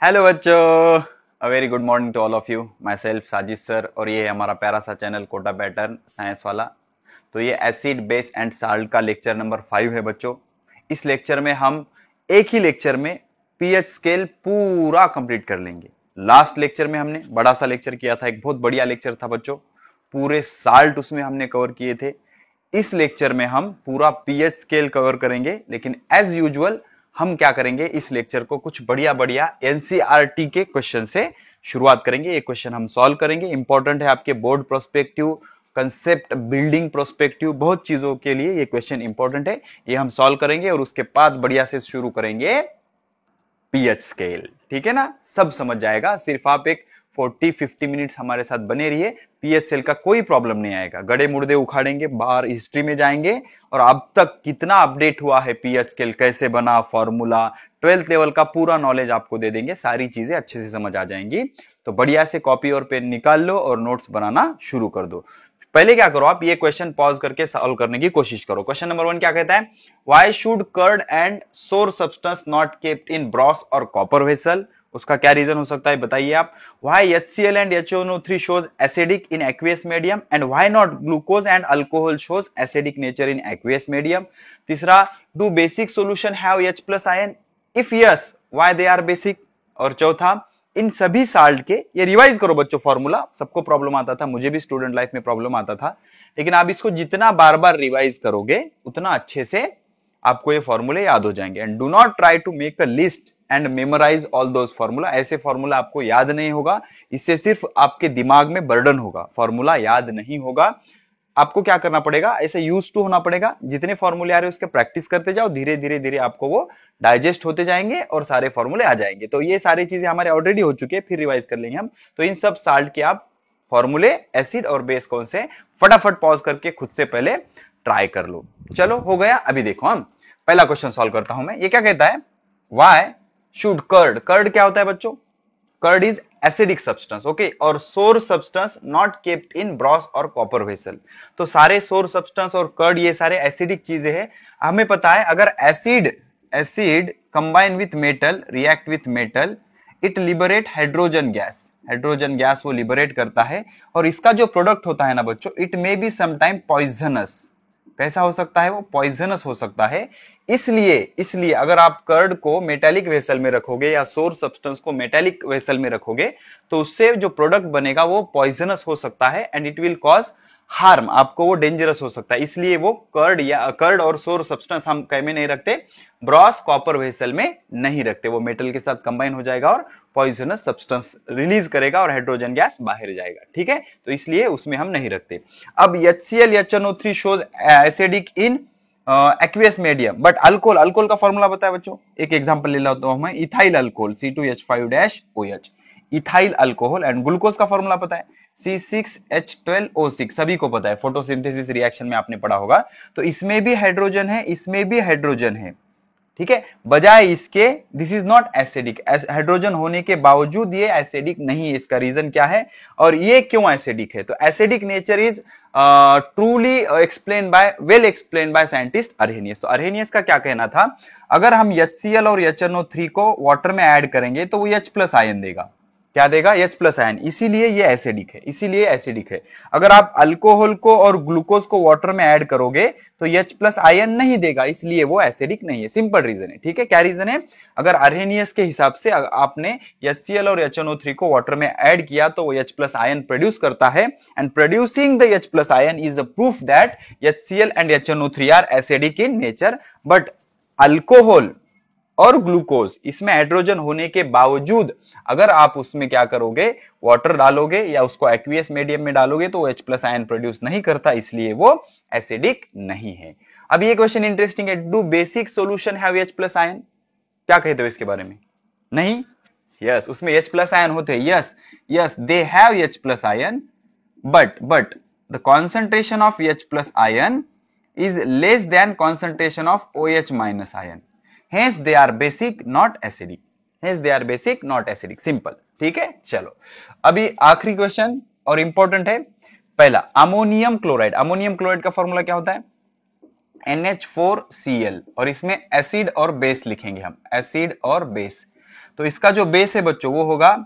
Hello बच्चों, a very good morning to all of you. Myself Sajid sir, और ये है हमारा प्यारा सा चैनल कोटा पैटर्न साइंस वाला। तो ये एसिड बेस एंड साल्ट का लेक्चर नंबर 5 है बच्चों। इस लेक्चर में हम एक ही लेक्चर में पीएच स्केल पूरा कंप्लीट कर लेंगे। लास्ट लेक्चर में हमने बड़ा सा लेक्चर किया था, एक बहुत बढ़िया लेक्चर था बच्चों, पूरे साल्ट उसमें हमने कवर किए थे। इस लेक्चर में हम पूरा पीएच स्केल कवर करेंगे, लेकिन एज यूजुअल हम क्या करेंगे, इस लेक्चर को कुछ बढ़िया बढ़िया एनसीईआरटी के क्वेश्चन से शुरुआत करेंगे। ये क्वेश्चन हम सॉल्व करेंगे, इंपॉर्टेंट है आपके board prospective, concept building prospective, बहुत चीजों के लिए ये क्वेश्चन इंपॉर्टेंट है। ये हम सॉल्व करेंगे और उसके बाद बढ़िया से शुरू करेंगे पीएच स्केल। ठीक है ना, सब समझ जाएगा। सिर्फ आप एक 40-50 मिनट्स हमारे साथ बने रहिए, पीएच स्केल का कोई प्रॉब्लम नहीं आएगा। गड़े मुर्दे उखाड़ेंगे, बाहर हिस्ट्री में जाएंगे और अब तक कितना अपडेट हुआ है, पीएच स्केल कैसे बना, फॉर्मूला 12th लेवल का पूरा नॉलेज आपको दे देंगे, सारी चीजें अच्छे से समझ आ जाएंगी। तो बढ़िया से कॉपी और पेन निकाल लो और नोट्स बनाना शुरू कर दो। पहले क्या करो, आप ये क्वेश्चन पॉज करके सॉल्व करने की कोशिश करो। क्वेश्चन नंबर 1 क्या कहता है, व्हाई शुड कर्ड एंड सोर substance not kept in brass और कॉपर वेसल। उसका क्या रीजन हो सकता है बताइए आप। Why HCl and HNO3 shows acidic in aqueous medium and why not glucose and alcohol shows acidic nature in aqueous medium। तीसरा, do basic solution have H plus ion, if yes why they are basic। और चौथा, इन सभी salt के, ये revise करो बच्चों, formula सबको problem आता था, मुझे भी स्टूडेंट लाइफ में प्रॉब्लम आता था, लेकिन आप इसको जितना बार बार रिवाइज करोगे उतना अच्छे से आपको ये फॉर्मूले याद हो जाएंगे। And do not try to make a list and memorize all those formula. ऐसे फॉर्मूला आपको याद नहीं होगा, इससे सिर्फ आपके दिमाग में बर्डन होगा, फॉर्मूला याद नहीं होगा। आपको क्या करना पड़ेगा, ऐसे यूज टू होना पड़ेगा। जितने फॉर्मूले आ रहे हैं उसके प्रैक्टिस करते जाओ, धीरे धीरे धीरे आपको वो डाइजेस्ट होते जाएंगे और सारे फॉर्मूले आ जाएंगे। तो ये सारी चीजें हमारे ऑलरेडी हो चुके हैं, फिर रिवाइज कर लेंगे हम। तो इन सब साल्ट के आप फॉर्मूले, एसिड और बेस कौन से, फटाफट पॉज करके खुद से पहले ट्राई कर लो। चलो हो गया। अभी देखो, हम पहला क्वेश्चन सॉल्व करता हूं मैं। ये क्या कहता है, व्हाई शुड कर्ड, कर्ड क्या होता है बच्चों, curd is acidic substance, okay, और sour substance not kept in brass और कॉपर वेसल। तो सारे सोर सब्सटेंस और कर्ड ये सारे एसिडिक चीजें हैं। हमें पता है अगर acid combine with metal, react with metal, it liberate hydrogen gas, hydrogen gas वो लिबरेट करता है। और इसका जो प्रोडक्ट होता है ना बच्चों, it may be sometime poisonous. कैसा हो सकता है वो, पॉइजनस हो सकता है। इसलिए अगर आप कर्ड को मेटेलिक वेसल में रखोगे या सोर सब्सटेंस को मेटेलिक वेसल में रखोगे तो उससे जो प्रोडक्ट बनेगा वो पॉइजनस हो सकता है and it will cause harm, आपको वो डेंजरस हो सकता है। इसलिए वो कर्ड और सोर सब्सटेंस हम कहीं में नहीं रखते, ब्रॉस कॉपर वेसल में नहीं रखते, वो मेटल के साथ कंबाइन हो जाएगा और पॉइजनस सब्सटेंस रिलीज करेगा और हाइड्रोजन गैस बाहर जाएगा। ठीक है, तो इसलिए उसमें हम नहीं रखते। अब HCl HNO3 shows acidic in aqueous medium, but alcohol का फॉर्मूला पता है बच्चों। एक एग्जांपल ले लेता हूं मैं, ethyl alcohol C2H5OH, ethyl alcohol. And glucose का फॉर्मूला पता है C6H12O6, सभी को पता है, फोटोसिंथेसिस रिएक्शन में आपने पढ़ा होगा। तो इसमें भी हाइड्रोजन है, इसमें भी हाइड्रोजन है। ठीक है, बजाय इसके this is not acidic, hydrogen होने के बावजूद ये एसिडिक नहीं है। इसका रीजन क्या है और ये क्यों एसिडिक है, तो acidic nature is truly well explain by scientist Arrhenius. तो अरहेनियस का क्या कहना था, अगर हम HCl और HNO3 को वाटर में ऐड करेंगे तो वो H प्लस आयन देगा। क्या देगा, H प्लस आयन, इसीलिए ये एसिडिक है। अगर आप अल्कोहल को और ग्लूकोज को वाटर में ऐड करोगे तो H प्लस आयन नहीं देगा, इसलिए वो एसिडिक नहीं है। सिंपल रीजन है। ठीक है, क्या रीजन है, अगर अरहेनियस के हिसाब से आपने HCl और HNO3 को वाटर में ऐड किया तो वो H प्लस आयन प्रोड्यूस करता है, and producing the H plus ion is the proof that HCl and HNO3 are acidic in nature. But alcohol और ग्लूकोज, इसमें हाइड्रोजन होने के बावजूद अगर आप उसमें क्या करोगे, वाटर डालोगे या उसको एक्वियस मीडियम में डालोगे तो H प्लस आयन प्रोड्यूस नहीं करता, इसलिए वो एसिडिक नहीं है। अब ये क्वेश्चन इंटरेस्टिंग है, do basic solution have H plus ion, क्या कहते हो इसके बारे में, नहीं, यस, उसमें H प्लस आयन होते हैं, yes they have H plus ion, but the concentration of H plus ion is less than concentration of OH minus ion, hence they are basic not acidic, simple. ठीक है, चलो अभी आखिरी question और important है। पहला, अमोनियम क्लोराइड का formula क्या होता है, NH4Cl, और इसमें एसिड और बेस लिखेंगे हम, एसिड और बेस। तो इसका जो बेस है बच्चों वो होगा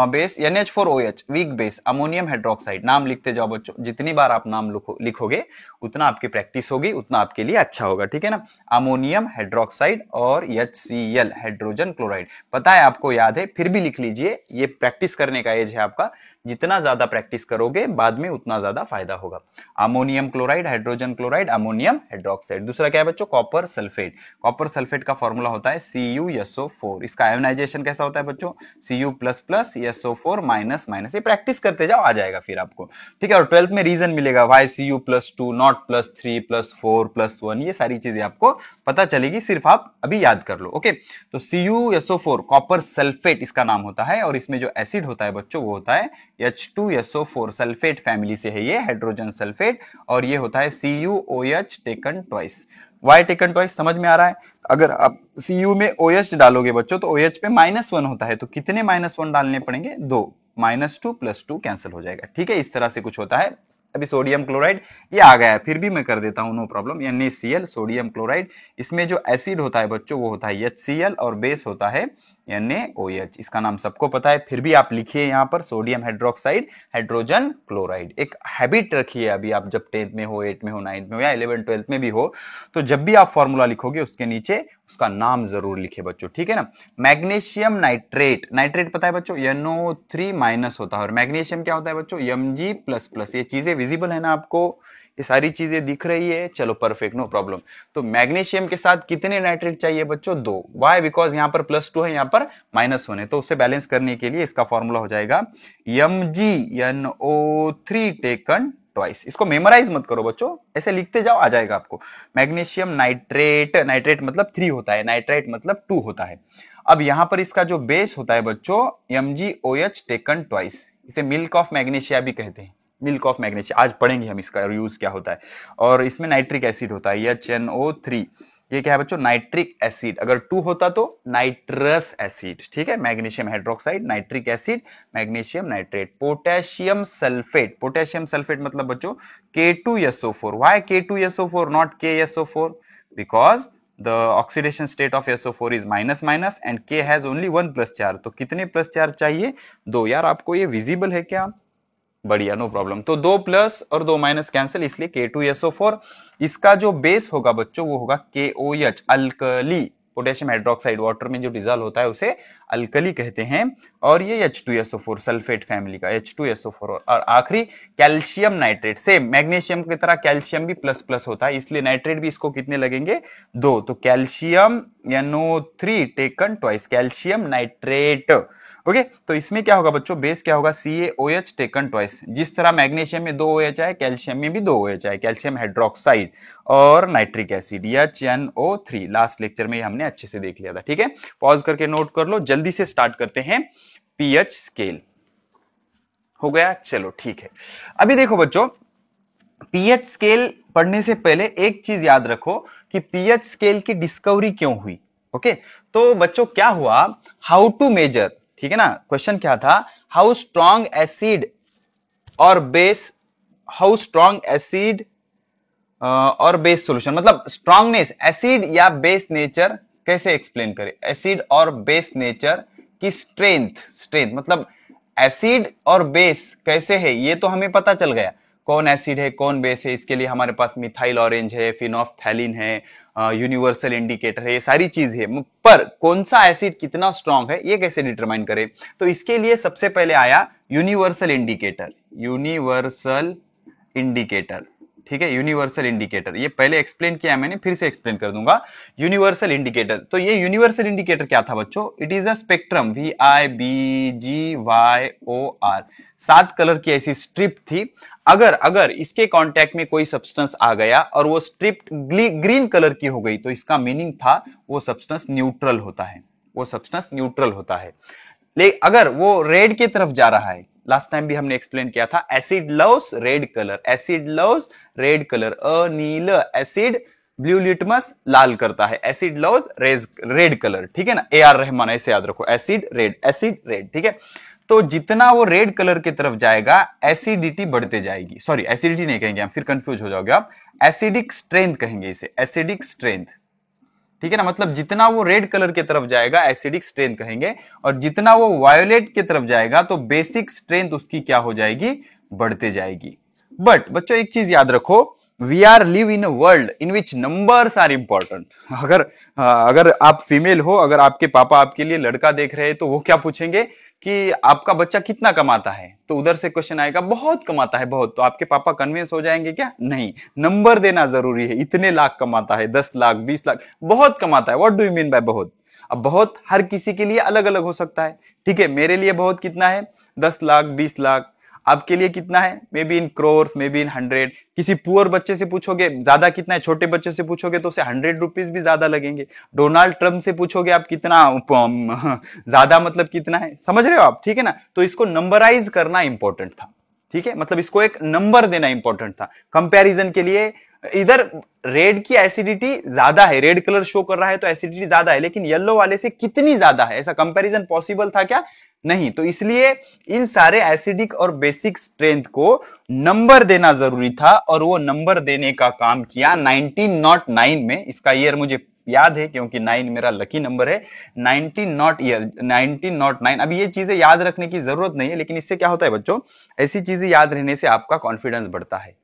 base NH4OH, weak base ammonium hydroxide. नाम लिखते जाओ बच्चों, जितनी बार आप नाम लिखोगे उतना आपकी प्रैक्टिस होगी, उतना आपके लिए अच्छा होगा, ठीक है ना। अमोनियम हाइड्रोक्साइड और HCl हाइड्रोजन क्लोराइड, पता है आपको, याद है, फिर भी लिख लीजिए, ये प्रैक्टिस करने का एज है आपका, जितना ज्यादा प्रैक्टिस करोगे बाद में उतना ज्यादा फायदा होगा। Ammonium chloride, hydrogen chloride, ammonium hydroxide. दूसरा क्या है बच्चों, कॉपर सल्फेट। कॉपर सल्फेट का फॉर्मूला होता है CuSO4। इसका आयोनाइजेशन कैसा होता है बच्चों, Cu++SO4-। ये प्रैक्टिस करते जाओ, आ जाएगा फिर आपको, ठीक है। और 12th में रीजन मिलेगा, वाई Cu+2 नॉट +3+4+1, ये सारी चीजें आपको पता चलेगी, सिर्फ आप अभी याद कर लो, ओके। तो CuSO4 कॉपर सल्फेट इसका नाम होता है, और इसमें जो एसिड होता है बच्चों वो होता है H2SO4, सल्फेट फैमिली से है ये, हाइड्रोजन सल्फेट, और ये होता है CuOH taken twice. Why taken twice समझ में आ रहा है। अगर आप Cu में OH डालोगे बच्चों तो OH पे -1 होता है, तो कितने -1 डालने पड़ेंगे, 2, -2 + 2 कैंसिल हो जाएगा, ठीक है। इस तरह से कुछ होता है। अभी सोडियम क्लोराइड ये आ गया है, फिर भी मैं कर देता हूं, no problem. NaCl sodium chloride, इसमें जो एसिड होता है बच्चों वो होता है HCl, और बेस होता है NaOH। इसका नाम सबको पता है, फिर भी आप लिखिए यहाँ पर सोडियम हाइड्रोक्साइड, हाइड्रोजन क्लोराइड। एक हैबिट रखिए, अभी आप जब 10th में हो, 8th में हो, 9th में हो, या 11th 12th में भी हो, तो जब भी आप फॉर्मूला लिखोगे उसके नीचे उसका नाम जरूर लिखे बच्चों, ठीक है ना। मैग्नीशियम नाइट्रेट, नाइट्रेट पता है बच्चों NO3- होता है, और मैग्नीशियम क्या होता है बच्चों Mg++। ये चीजें विजिबल है ना आपको, ये सारी चीजें दिख रही है, चलो परफेक्ट, नो प्रॉब्लम। तो मैग्नीशियम के साथ कितने नाइट्रेट चाहिए बच्चों, 2। वाई, बिकॉज यहाँ पर +2 है, यहाँ पर -1 है, तो उसे बैलेंस करने के लिए इसका फॉर्मूला हो जाएगा MgNO3 टेकन ट्वाइस। इसको मेमोराइज मत करो बच्चों, ऐसे लिखते जाओ, आ जाएगा आपको। मैग्नीशियम नाइट्रेट, नाइट्रेट मतलब 3 होता है, नाइट्रेट मतलब 2 होता है। अब यहां पर इसका जो बेस होता है बच्चों MgOH टेकन ट्वाइस, इसे मिल्क ऑफ मैग्नीशिया भी कहते हैं, मिल्क ऑफ मैग्नीशिया, आज पढ़ेंगे हम इसका यूज क्या होता है। और इसमें नाइट्रिक एसिड होता है HNO3, ये क्या है बच्चों, नाइट्रिक एसिड। अगर 2 होता तो नाइट्रस एसिड, ठीक है। Magnesium hydroxide, nitric acid, magnesium nitrate. Potassium sulphate, potassium sulphate मतलब बच्चों K2SO4। Why K2SO4 not KSO4, because the oxidation state of SO4 is -, and K has only 1 plus charge. तो कितने plus charge चाहिए, 2। यार आपको ये विजिबल है क्या, बढ़िया, नो प्रॉब्लम। तो 2 प्लस और 2 माइनस कैंसिल, इसलिए K2SO4। इसका जो बेस होगा बच्चों वो होगा KOH, alkali. Potassium hydroxide water में जो डिजॉल्व होता है उसे अल्कली कहते हैं, और ये H2SO4 सल्फेट फैमिली का H2SO4। और आखिरी कैल्शियम नाइट्रेट, सेम मैग्नीशियम की तरह कैल्शियम भी प्लस होता है, इसलिए नाइट्रेट भी इसको कितने लगेंगे, 2। तो calcium NO3 taken twice, calcium nitrate, okay. तो इसमें क्या होगा बच्चों, बेस क्या होगा CaOH टेकन ट्वाइस। जिस तरह मैग्नीशियम में 2 OH आए, कैल्शियम में भी 2 OH आए, कैल्शियम हाइड्रोक्साइड और nitric acid HNO3। Last lecture में हमने अच्छे से देख लिया था, ठीक है। पॉज करके नोट कर लो, जल्दी से स्टार्ट करते हैं। पीएच स्केल हो गया, चलो ठीक है। अभी देखो बच्चों, पीएच स्केल पढ़ने से पहले एक चीज याद रखो कि पीएच स्केल की डिस्कवरी क्यों हुई, ओके। तो बच्चों क्या हुआ, हाउ टू मेजर, ठीक है ना। क्वेश्चन क्या था, हाउ स्ट्रॉन्ग एसिड और बेस, हाउ स्ट्रॉन्ग एसिड और बेस सॉल्यूशन, मतलब स्ट्रॉन्गनेस, एसिड या बेस नेचर कैसे एक्सप्लेन करें, एसिड और बेस नेचर की स्ट्रेंथ मतलब एसिड और बेस कैसे है ये तो हमें पता चल गया, कौन एसिड है कौन बेस है। इसके लिए हमारे पास मिथाइल ऑरेंज है, फिनोफ्थैलिन है, यूनिवर्सल इंडिकेटर है, ये सारी चीज है। पर कौन सा एसिड कितना स्ट्रांग है ये कैसे डिटरमाइन करें, तो इसके लिए सबसे पहले आया यूनिवर्सल इंडिकेटर। यूनिवर्सल इंडिकेटर, ठीक है, यूनिवर्सल इंडिकेटर, ये पहले एक्सप्लेन किया मैंने, फिर से एक्सप्लेन कर दूंगा। यूनिवर्सल इंडिकेटर, तो ये यूनिवर्सल इंडिकेटर क्या था बच्चों, it is a spectrum, VIBGYOR, 7 colour की ऐसी स्ट्रिप थी। अगर इसके कांटेक्ट में कोई सब्सटेंस आ गया और वो स्ट्रिप ग्रीन कलर की हो गई, तो इसका मीनिंग था वो सब्सटेंस न्यूट्रल होता है, वो सब्सटेंस न्यूट्रल होता है। लेकिन अगर वो रेड की तरफ जा रहा है, लास्ट टाइम भी हमने एक्सप्लेन किया था, acid loves red colour, acid loves red colour, अनील एसिड ब्लू लिटमस लाल करता है, एसिड लव्स रेड कलर, ठीक है ना। AR रहमान, ऐसे याद रखो, एसिड रेड, ठीक है। तो जितना वो रेड कलर की तरफ जाएगा एसिडिटी बढ़ते जाएगी, सॉरी एसिडिटी नहीं कहेंगे हम, फिर कंफ्यूज हो जाओगे आप, एसिडिक स्ट्रेंथ कहेंगे इसे, एसिडिक स्ट्रेंथ, ठीक है ना, मतलब जितना वो रेड कलर की तरफ जाएगा एसिडिक स्ट्रेंथ कहेंगे, और जितना वो वायोलेट की तरफ जाएगा तो बेसिक स्ट्रेंथ उसकी क्या हो जाएगी, बढ़ते जाएगी। बट बच्चों एक चीज याद रखो, we are live in a world in which numbers are important. अगर आप फीमेल हो, अगर आपके पापा आपके लिए लड़का देख रहे हैं तो वो क्या पूछेंगे कि आपका बच्चा कितना कमाता है, तो उधर से क्वेश्चन आएगा बहुत कमाता है बहुत, तो आपके पापा कन्विंस हो जाएंगे क्या, नहीं, नंबर देना जरूरी है, इतने लाख कमाता है, 10 लाख 20 लाख, बहुत कमाता है, what do you mean by बहुत। अब बहुत हर किसी के लिए अलग अलग हो सकता है, ठीक है, मेरे लिए बहुत कितना है, 10 लाख 20 लाख, आपके लिए कितना है, may be in crores, may be in 100। किसी पुअर बच्चे से पूछोगे ज्यादा कितना है, छोटे बच्चे से पूछोगे तो उसे 100 रुपीज भी ज्यादा लगेंगे। डोनाल्ड ट्रम्प से पूछोगे आप कितना ज्यादा मतलब कितना है, समझ रहे हो आप, ठीक है ना, तो इसको नंबराइज करना इंपॉर्टेंट था, ठीक है, मतलब इसको एक नंबर देना इंपॉर्टेंट था कंपैरिजन के लिए। इधर रेड की एसिडिटी ज्यादा है, रेड कलर शो कर रहा है तो एसिडिटी ज्यादा है, लेकिन येलो वाले से कितनी ज्यादा है, ऐसा कंपैरिजन पॉसिबल था क्या, नहीं, तो इसलिए इन सारे एसिडिक और बेसिक स्ट्रेंथ को नंबर देना जरूरी था, और वो नंबर देने का काम किया 1909 में। इसका ईयर मुझे याद है क्योंकि 9 मेरा लकी नंबर है। 1909। अब ये चीजें याद रखने की जरूरत नहीं है, लेकिन इससे क्या होता है बच्चों, ऐसी चीजें याद रहने से आपका कॉन्फिडेंस बढ़ता है,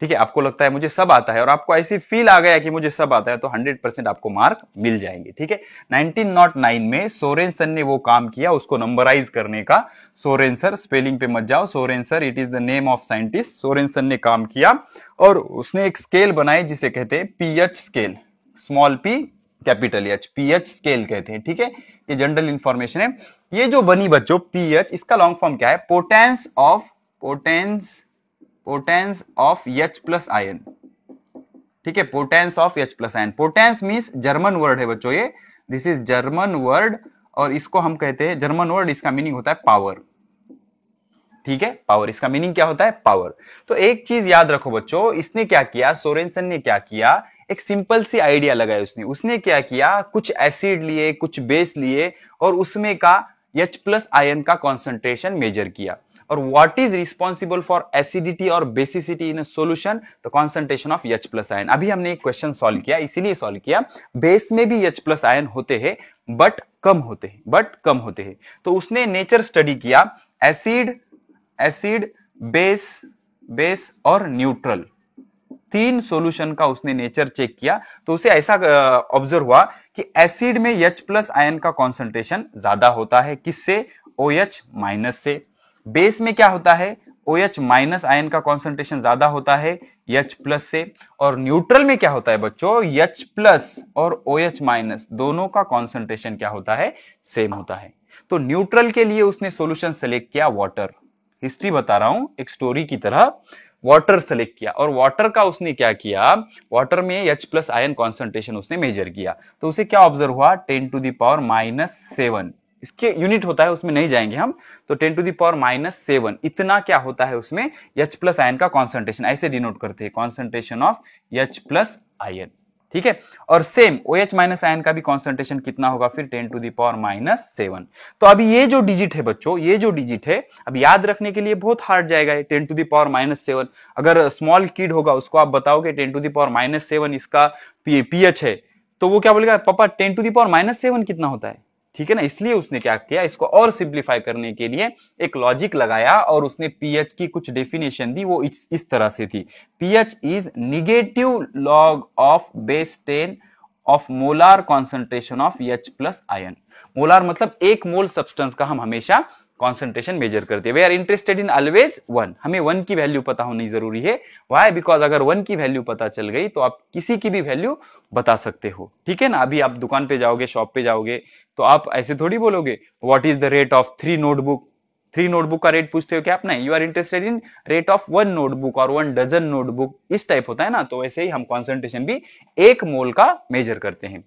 ठीक है, आपको लगता है मुझे सब आता है, और आपको ऐसी फील आ गया कि मुझे सब आता है, तो 100% आपको मार्क मिल जाएंगे, ठीक है। 1909 में सोरेनसन ने वो काम किया उसको नंबराइज करने का। सोरेनसर, स्पेलिंग पे मत जाओ, Sorensen it is the name of scientist. Sorensen ने काम किया और उसने एक स्केल बनाई जिसे कहते हैं pH scale, small P capital H, pH scale कहते हैं, ठीक है, ये जनरल इंफॉर्मेशन है। ये जो बनी बच्चों पीएच, इसका लॉन्ग फॉर्म क्या है, potence of H plus ion, ठीक है, potence of H plus ion. Potence means German word है बच्चों ये, दिस इज जर्मन वर्ड, और इसको हम कहते हैं जर्मन वर्ड, इसका मीनिंग होता है पावर, ठीक है, पावर, इसका मीनिंग क्या होता है, पावर। तो एक चीज याद रखो बच्चों, इसने क्या किया, सोरेनसन ने क्या किया, एक सिंपल सी आइडिया लगाया उसने क्या किया, कुछ एसिड लिए कुछ बेस लिए और उसमें का H प्लस आयन का कॉन्सेंट्रेशन मेजर किया। और what is responsible for acidity और basicity in solution, the concentration of H plus ion. अभी हमने एक क्वेश्चन सॉल्व किया, इसीलिए सॉल्व किया, बेस में भी H प्लस आयन होते हैं बट कम होते हैं, तो उसने नेचर स्टडी किया, एसिड बेस और न्यूट्रल, तीन सॉल्यूशन का उसने नेचर चेक किया, तो उसे ऐसा ऑब्जर्व हुआ कि एसिड में H प्लस आयन का कॉन्सेंट्रेशन ज्यादा होता है, किससे, OH माइनस से। बेस में क्या होता है, OH माइनस आयन का कॉन्सेंट्रेशन ज्यादा होता है H प्लस से। और न्यूट्रल में क्या होता है बच्चों, H प्लस और OH माइनस दोनों का कॉन्सेंट्रेशन क्या होता है, सेम होता है। तो न्यूट्रल के लिए उसने सॉल्यूशन सेलेक्ट किया वाटर, हिस्ट्री बता रहा हूं एक स्टोरी की तरह, वाटर सेलेक्ट किया, और वाटर का उसने क्या किया, वाटर में H प्लस आयन कॉन्सेंट्रेशन उसने मेजर किया, तो उसे क्या ऑब्जर्व हुआ, 10⁻⁻⁷, इसके यूनिट होता है, उसमें नहीं जाएंगे हम, तो 10⁻⁷ इतना क्या होता है उसमें H प्लस आयन का कॉन्सेंट्रेशन, ऐसे डिनोट करते हैं, concentration of H plus ion, ठीक है। और सेम OH माइनस आयन का भी कॉन्सेंट्रेशन कितना होगा फिर, 10⁻⁷। तो अभी ये जो डिजिट है बच्चों, ये जो डिजिट है अब याद रखने के लिए बहुत हार्ड जाएगा, 10⁻⁷। अगर स्मॉल किड होगा उसको आप बताओगे 10⁻⁷ इसका पीएच है, तो वो क्या बोलेगा, पापा 10⁻⁷ कितना होता है, ठीक है ना। इसलिए उसने क्या किया, इसको और सिंप्लीफाई करने के लिए एक लॉजिक लगाया और उसने पीएच की कुछ डेफिनेशन दी, वो इस तरह से थी, pH is negative log of base 10 of molar concentration of H plus ion. Molar मतलब एक मोल सब्सटेंस का हम हमेशा कॉन्सेंट्रेशन मेजर करते हैं। We are interested in always 1, हमें 1 की वैल्यू पता होनी जरूरी है। व्हाई, बिकॉज अगर 1 की वैल्यू पता चल गई तो आप किसी की भी वैल्यू बता सकते हो, ठीक है ना। अभी आप दुकान पे जाओगे, शॉप पे जाओगे, तो आप ऐसे थोड़ी बोलोगे what is the rate of 3 notebook, 3 notebook का रेट पूछते हो क्या आप, नहीं, you are interested in rate of 1 notebook और 1 डजन नोटबुक, इस टाइप होता है ना। तो वैसे ही हम कॉन्सेंट्रेशन भी एक मोल का मेजर करते हैं।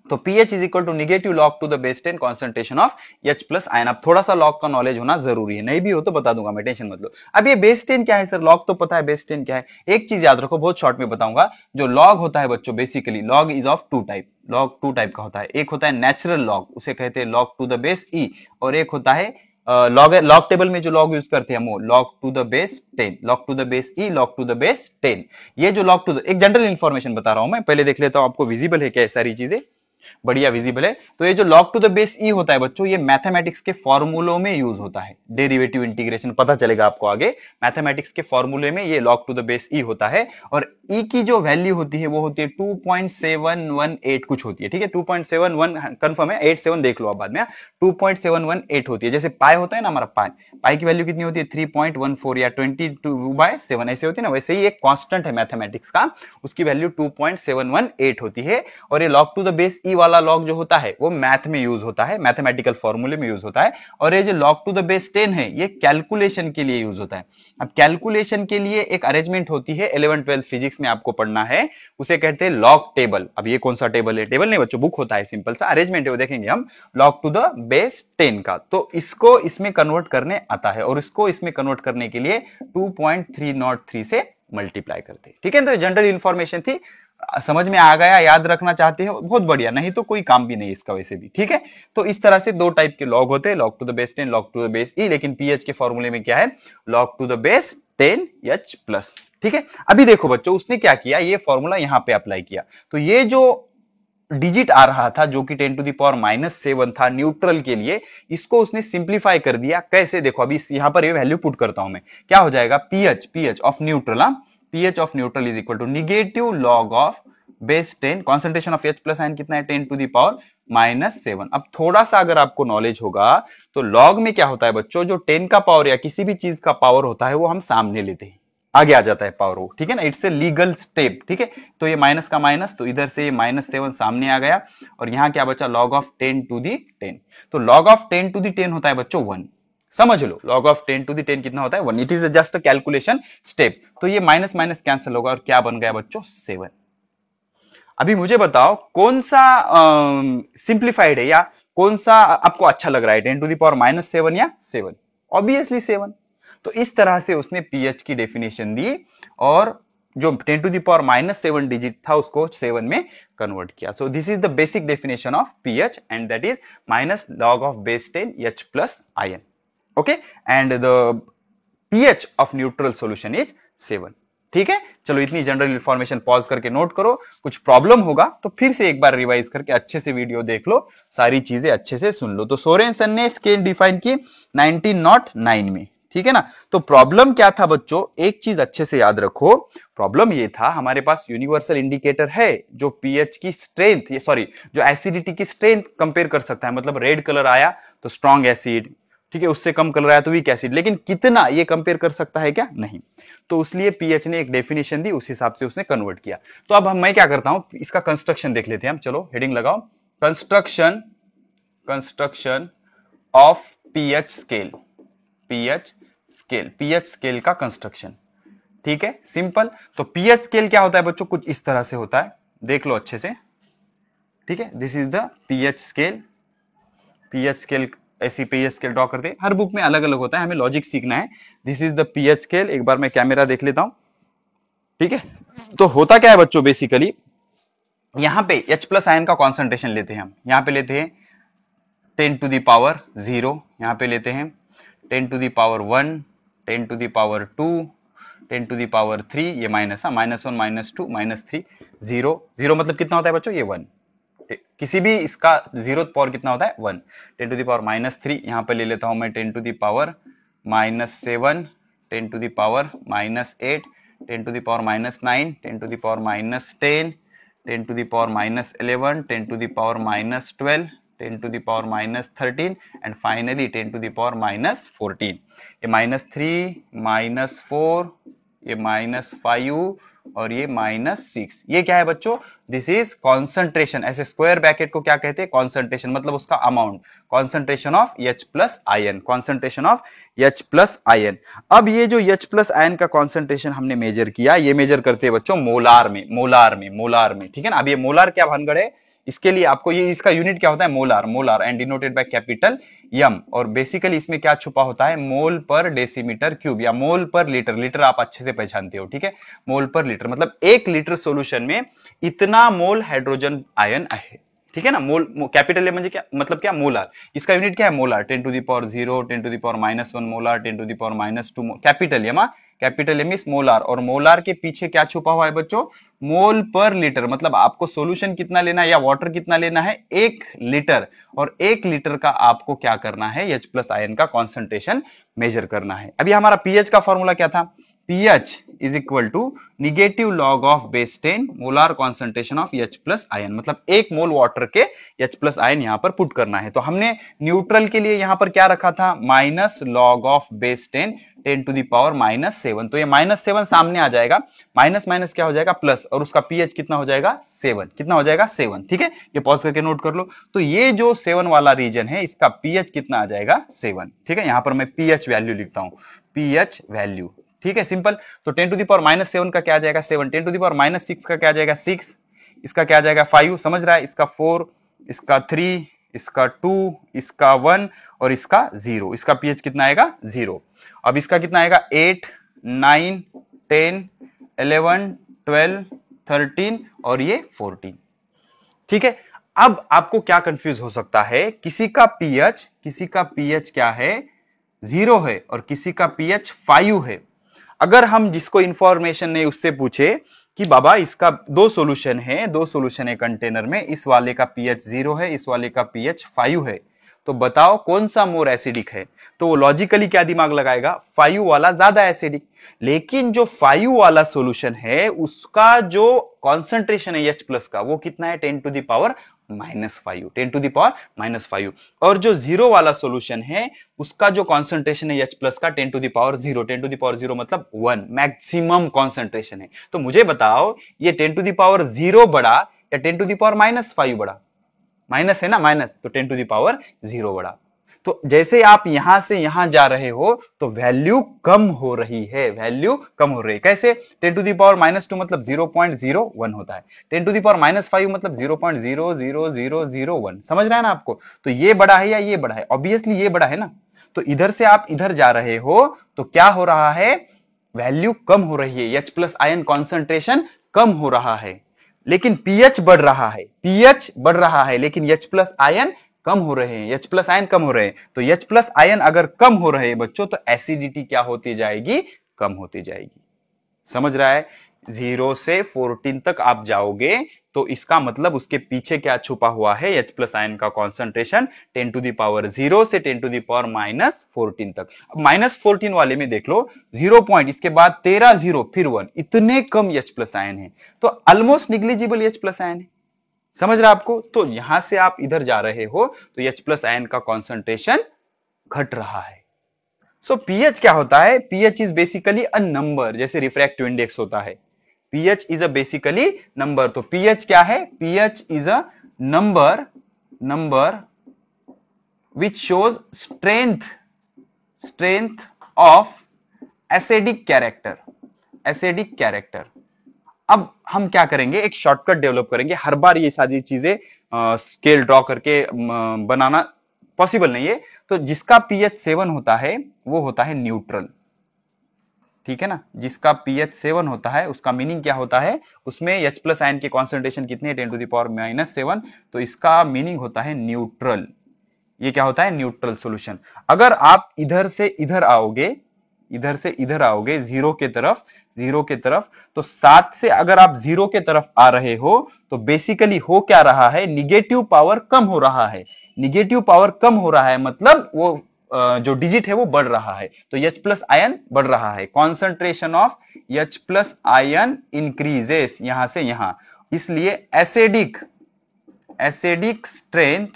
तो pH is equal to negative log to the base 10 concentration of H plus ion. अब थोड़ा सा लॉग का नॉलेज होना जरूरी है, नहीं भी हो तो बता दूंगा मैं, टेंशन मत लो। अब ये बेस 10 क्या है सर, लॉग तो पता है, बेस 10 क्या है, एक चीज याद रखो, बहुत शॉर्ट में बताऊंगा। जो लॉग होता है बच्चों, basically log is of 2 type, log 2 type का होता है। एक होता है नेचुरल लॉग, उसे कहते हैं log to the base E, और एक होता है लॉग टेबल में जो लॉग यूज करते हैं हम वो log to the base 10, log to the base e, log to the base 10। ये जो log टू द, एक जनरल इंफॉर्मेशन बता रहा हूं मैं, पहले देख लेता हूं आपको विजिबल है क्या सारी चीजें। बढ़िया विजिबल है। तो ये जो log to the base e होता है बच्चों, ये मैथमेटिक्स के फॉर्मूलों में यूज होता है। डेरिवेटिव इंटीग्रेशन पता चलेगा आपको आगे, मैथमेटिक्स के फॉर्मूले में ये log to the base e होता है। और e की जो वैल्यू होती है वो होती है 2.718 कुछ होती है, ठीक है। 2.71 कंफर्म है, 87 देख लो आप बाद में। 2.718 होती है। जैसे पाई होता है ना हमारा, पाई की वैल्यू कितनी होती है 3.14 या 22/7 ऐसे होती है ना, वैसे ही एक कांस्टेंट है मैथमेटिक्स का, उसकी वैल्यू 2.718 होती है। और ये log to the base e वाला log जो होता है वो मैथ में यूज होता है, मैथमेटिकल फॉर्मूले में यूज होता है। और ये जो log टू द बेस 10 है ये कैलकुलेशन के लिए यूज होता है। अब कैलकुलेशन के लिए एक अरेंजमेंट होती है, 11-12 फिजिक्स में आपको पढ़ना है, उसे कहते हैं log टेबल। अब ये कौन सा टेबल है? टेबल नहीं बच्चों, बुक होता है, सिंपल सा अरेंजमेंट है, वो देखेंगे हम log टू द बेस 10 का। तो इसको इसमें कन्वर्ट करने आता है, और इसको इसमें कन्वर्ट करने के लिए 2.303 से मल्टीप्लाई करते हैं, ठीक है। तो जनरल इंफॉर्मेशन थी, समझ में आ गया, याद रखना चाहते हो बहुत बढ़िया, नहीं तो कोई काम भी नहीं इसका वैसे भी, ठीक है। तो इस तरह से दो टाइप के लॉग होते हैं, log to the base 10, log to the base e, लेकिन pH के फॉर्मूले में क्या है log to the base 10h plus, ठीक है। अभी देखो बच्चों, उसने क्या किया, ये फॉर्मूला यहां पे अप्लाई किया, तो ये जो डिजिट आ रहा था जो कि 10 टू द पावर -7 था न्यूट्रल के लिए, इसको उसने सिंप्लीफाई कर दिया। कैसे? देखो अभी यहां पर ये वैल्यू पुट करता हूं मैं, क्या हो जाएगा, pH of neutral, pH of neutral is equal to negative log of base 10, concentration of H plus ion कितना है 10 टू द पावर -7। अब थोड़ा सा अगर आपको नॉलेज होगा तो लॉग में क्या होता है बच्चों, जो 10 का पावर या किसी भी चीज का पावर होता है वो हम सामने लेते हैं, आगे आ जाता है पावर वो, ठीक है ना, इट्स ए लीगल स्टेप, ठीक है। तो ये माइनस का माइनस, तो इधर से ये -7 सामने आ गया, और यहां क्या बचा log ऑफ 10 टू दी 10। तो log ऑफ 10 टू दी 10 होता है बच्चों 1, समझ लो log ऑफ 10 टू दी 10 कितना होता है 1, it is just a calculation step. तो ये माइनस माइनस कैंसिल होगा और क्या बन गया बच्चों 7। अभी मुझे बताओ कौन सा सिंप्लीफाइड है, या कौन सा आपको अच्छा लग रहा है, 10 टू दी पावर -7 या 7? ऑब्वियसली 7। तो इस तरह से उसने pH की डेफिनेशन दी, और जो 10 टू द पावर -7 डिजिट था उसको 7 में कन्वर्ट किया। So this is the basic definition of pH, and that is minus log of base 10 H plus ion, okay. And the pH of neutral solution is 7, ठीक है। चलो इतनी general information pause करके note करो, कुछ problem होगा तो फिर से एक बार रिवाइज करके अच्छे से वीडियो देख लो, सारी चीजें अच्छे से सुन लो। तो सोरेनसन ने स्केल डिफाइन की 1909 में, ठीक है ना। तो प्रॉब्लम क्या था बच्चों, एक चीज अच्छे से याद रखो, प्रॉब्लम ये था हमारे पास यूनिवर्सल इंडिकेटर है जो pH की स्ट्रेंथ, ये सॉरी जो एसिडिटी की स्ट्रेंथ कंपेयर कर सकता है। मतलब रेड कलर आया तो स्ट्रॉन्ग एसिड, ठीक है, उससे कम कलर आया तो वीक एसिड, लेकिन कितना ये कंपेयर कर सकता है क्या? नहीं। तो इसलिए pH ने एक डेफिनेशन दी, उस हिसाब से उसने कन्वर्ट किया। तो अब मैं क्या करता हूं, इसका कंस्ट्रक्शन देख लेते हैं हम, चलो हेडिंग लगाओ, construction of pH scale, pH scale का कंस्ट्रक्शन, ठीक है, सिंपल। तो pH स्केल क्या होता है बच्चों, कुछ इस तरह से होता है, देख लो अच्छे से, ठीक है। This is the pH scale, ऐसी pH स्केल ड्रॉ करते हैं, हर बुक में अलग अलग होता है, हमें लॉजिक सीखना है। This is the pH scale, एक बार मैं कैमरा देख लेता हूं, ठीक है। तो होता क्या है बच्चों, बेसिकली यहां पे H प्लस आयन का कॉन्सेंट्रेशन लेते हैं हम, यहां पे लेते हैं 10 टू द पावर 0, यहां पे लेते हैं 10 to the power 1, 10 to the power 2, 10 to the power 3, ये माइनस, -1 -2 -3, 0 0 मतलब कितना होता है बच्चों, ये 1, किसी भी इसका 0th पावर कितना होता है 1। 10 टू द पावर -3, यहां पे ले लेता हूं मैं 10 to the power -7, 10 to the power -8, 10 to the power -9, 10 to the power -10, 10 to the power -11, 10 to the power -12, 10 to the power -13, and finally 10 to the power -14। ये -3, -4, ये -5 और ये -6, ये क्या है बच्चों, दिस इज कॉन्सेंट्रेशन। ऐसे स्क्वायर ब्रैकेट को क्या कहते हैं, कॉन्सेंट्रेशन, मतलब उसका amount, concentration of H plus ion, concentration of H plus ion. अब ये जो H प्लस आयन का कॉन्सेंट्रेशन हमने मेजर किया, ये मेजर करते हैं बच्चों मोलार में, ठीक है ना। अब ये मोलार क्या भानगढ़ है, इसके लिए आपको ये, इसका यूनिट क्या होता है, molar and denoted by capital M, और बेसिकली इसमें क्या छुपा होता है, मोल पर डेसीमीटर क्यूब या मोल पर लीटर, लीटर आप अच्छे से पहचानते हो, ठीक है, मोल पर लीटर मतलब 1 लीटर सॉल्यूशन में इतना मोल हाइड्रोजन आयन है, ठीक है ना। मोल कैपिटल एम म्हणजे क्या मतलब क्या, मोलार। इसका यूनिट क्या है, molar. 10 to the power 0, 10 to the power -1 molar, 10 to the power -2 capital M. Capital M is molar, और मोलार के पीछे क्या छुपा हुआ है बच्चों, मोल पर लीटर। मतलब आपको सॉल्यूशन कितना लेना है या वाटर कितना लेना है, 1 लीटर, और 1 लीटर का आपको क्या करना है, H प्लस आयन का कॉन्सेंट्रेशन मेजर करना है। अभी हमारा पीएच का फॉर्मूला क्या था, pH is equal to negative log of base 10 molar concentration of H plus ion. मतलब 1 मोल वाटर के H प्लस आयन यहां पर पुट करना है। तो हमने न्यूट्रल के लिए यहां पर क्या रखा था, minus log of base 10 10 to the power -7। तो ये -7 सामने आ जाएगा, माइनस माइनस क्या हो जाएगा, प्लस, और उसका pH कितना हो जाएगा, 7। कितना हो जाएगा, 7। ठीक है, ये पॉज करके नोट कर लो। तो ये जो 7 वाला रीजन है, इसका pH कितना आ जाएगा, 7। ठीक है, यहां पर मैं pH वैल्यू लिखता हूं, pH वैल्यू। ठीक है, सिंपल। तो 10 टू द पावर -7 का क्या आ जाएगा, 7। 10 टू द पावर -6 का क्या आ जाएगा, 6। इसका क्या आ जाएगा, 5। समझ रहा है, इसका 4, इसका 3, इसका 2, इसका 1 और इसका 0। इसका pH कितना आएगा, 0। अब इसका कितना आएगा, 8, 9, 10, 11, 12, 13 और ये 14। ठीक है, अब आपको क्या कंफ्यूज हो सकता है, किसी का pH क्या है, 0 है, और किसी का pH 5 है। अगर हम जिसको इंफॉर्मेशन नहीं उससे पूछे कि बाबा इसका 2 सॉल्यूशन है, 2 सॉल्यूशन है कंटेनर में, इस वाले का pH 0 है, इस वाले का pH 5 है, तो बताओ कौन सा मोर एसिडिक है। तो वो लॉजिकली क्या दिमाग लगाएगा, 5 वाला ज्यादा एसिडिक। लेकिन जो 5 वाला सॉल्यूशन है उसका जो कॉन्सेंट्रेशन है H प्लस का, वो कितना है, 10 to the power -5, 10 to the power -5। और जो 0 वाला सॉल्यूशन है उसका जो कॉन्सेंट्रेशन है H प्लस का, 10 to the power 0, 10 to the power 0 मतलब 1 मैक्सिमम कॉन्सेंट्रेशन है। तो मुझे बताओ ये 10 टू द पावर 0 बड़ा या 10 टू द पावर -5 बड़ा, माइनस है ना, माइनस, तो 10 टू द पावर 0 बड़ा। तो जैसे आप यहां से यहां जा रहे हो तो वैल्यू कम हो रही है, वैल्यू कम हो रही है। कैसे, 10 टू द पावर -2 मतलब 0.01 होता है, 10 टू द पावर -5 मतलब 0.00001। समझ रहा है ना आपको। तो ये बड़ा है या ये बड़ा है, ऑब्वियसली ये बड़ा है ना। तो इधर से आप इधर जा रहे हो तो क्या हो रहा है, वैल्यू कम हो रही है, H प्लस आयन कॉन्सेंट्रेशन कम हो रहा है। लेकिन pH बढ़ रहा है, pH बढ़ रहा है, लेकिन H प्लस आयन कम हो रहे हैं, H प्लस आयन कम हो रहे हैं। तो H प्लस आयन अगर कम हो रहे हैं बच्चों, तो एसिडिटी क्या होती जाएगी, कम होती जाएगी। समझ रहा है, 0 से 14 तक आप जाओगे तो इसका मतलब उसके पीछे क्या छुपा हुआ है, H प्लस आयन का कॉन्सेंट्रेशन 10 टू द पावर 0 से 10 टू द पावर -14 तक। अब -14 वाले में देख लो, 0 पॉइंट, इसके बाद 13 0 फिर 1, इतने कम H प्लस आयन है, तो almost negligible H plus ion है। समझ रहा आपको। तो यहां से आप इधर जा रहे हो तो H प्लस आयन का कॉन्सेंट्रेशन घट रहा है। सो pH क्या होता है, pH is basically a number, जैसे रिफ्रैक्टिव इंडेक्स होता है, pH is a basically number. तो pH क्या है, pH is a number which shows strength of acidic character. अब हम क्या करेंगे, एक शॉर्टकट डेवलप करेंगे। हर बार ये सारी चीजें स्केल ड्रॉ करके बनाना पॉसिबल नहीं है। तो जिसका pH 7 होता है वो होता है न्यूट्रल। ठीक है ना, जिसका pH 7 होता है उसका मीनिंग क्या होता है, उसमें H प्लस आयन के कॉन्सेंट्रेशन कितने हैं, 10 टू द पावर -7। तो इसका मीनिंग होता है न्यूट्रल। ये क्या होता है, न्यूट्रल सॉल्यूशन। अगर आप इधर से इधर आओगे, इधर से इधर आओगे 0 के तरफ, तो 7 से अगर आप 0 के तरफ आ रहे हो तो बेसिकली हो क्या रहा है, निगेटिव पावर कम हो रहा है। निगेटिव पावर कम हो रहा है मतलब वो जो डिजिट है वो बढ़ रहा है, तो H प्लस आयन बढ़ रहा है। Concentration of H plus ion increases यहां से यहां, इसलिए एसिडिक स्ट्रेंथ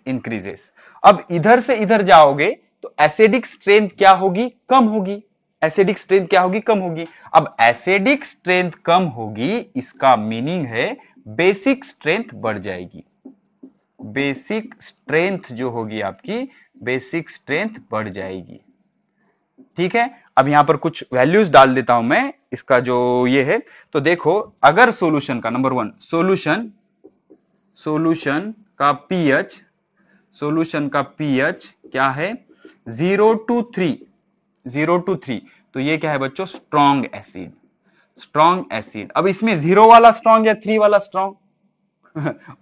इंक्रीजेस। अब इधर से इधर जाओगे तो एसिडिक स्ट्रेंथ क्या होगी, कम होगी। एसिडिक स्ट्रेंथ क्या होगी, कम होगी। अब एसिडिक स्ट्रेंथ कम होगी, इसका मीनिंग है बेसिक स्ट्रेंथ बढ़ जाएगी। बेसिक स्ट्रेंथ जो होगी आपकी, बेसिक स्ट्रेंथ बढ़ जाएगी। ठीक है, अब यहां पर कुछ वैल्यूज डाल देता हूं मैं, इसका जो ये है। तो देखो, अगर सॉल्यूशन का नंबर 1, सॉल्यूशन का pH क्या है, 0 to 3, तो ये क्या है बच्चों, स्ट्रॉन्ग एसिड। Strong acid. अब इसमें 0 वाला स्ट्रॉन्ग या 3 वाला स्ट्रॉन्ग?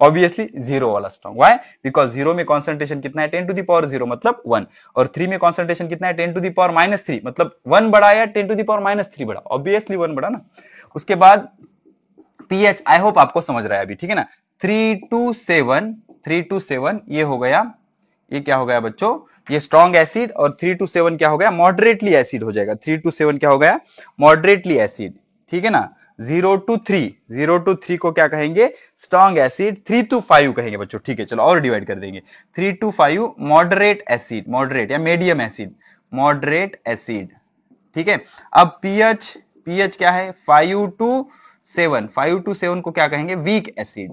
ऑब्वियसली 0 वाला स्ट्रॉन्ग। व्हाई? बिकॉज 0 में कॉन्सेंट्रेशन कितना है 10 टू द पावर 0 मतलब 1, और 3 में कॉन्सेंट्रेशन कितना है 10 टू द पावर -3 मतलब 1 बड़ा या 10 टू द पावर -3 बड़ा? ऑब्वियसली 1 बड़ा ना। उसके बाद पीएच, आई होप आपको समझ रहा है अभी, ठीक है ना। 3 to 7 ये हो गया, ये क्या हो गया बच्चों, ये स्ट्रॉन्ग एसिड, और 3 to 7 क्या हो गया, मॉडरेटली एसिड हो जाएगा। 3 to 7 क्या हो गया, मॉडरेटली एसिड, ठीक है ना। 0 to 3 को क्या कहेंगे, स्ट्रॉन्ग एसिड। 3 to 5 कहेंगे बच्चों, ठीक है। चलो और डिवाइड कर देंगे, 3 to 5 मॉडरेट एसिड, मॉडरेट या मीडियम एसिड, मॉडरेट एसिड, ठीक है। अब पीएच क्या है, 5 to 7 को क्या कहेंगे, वीक एसिड,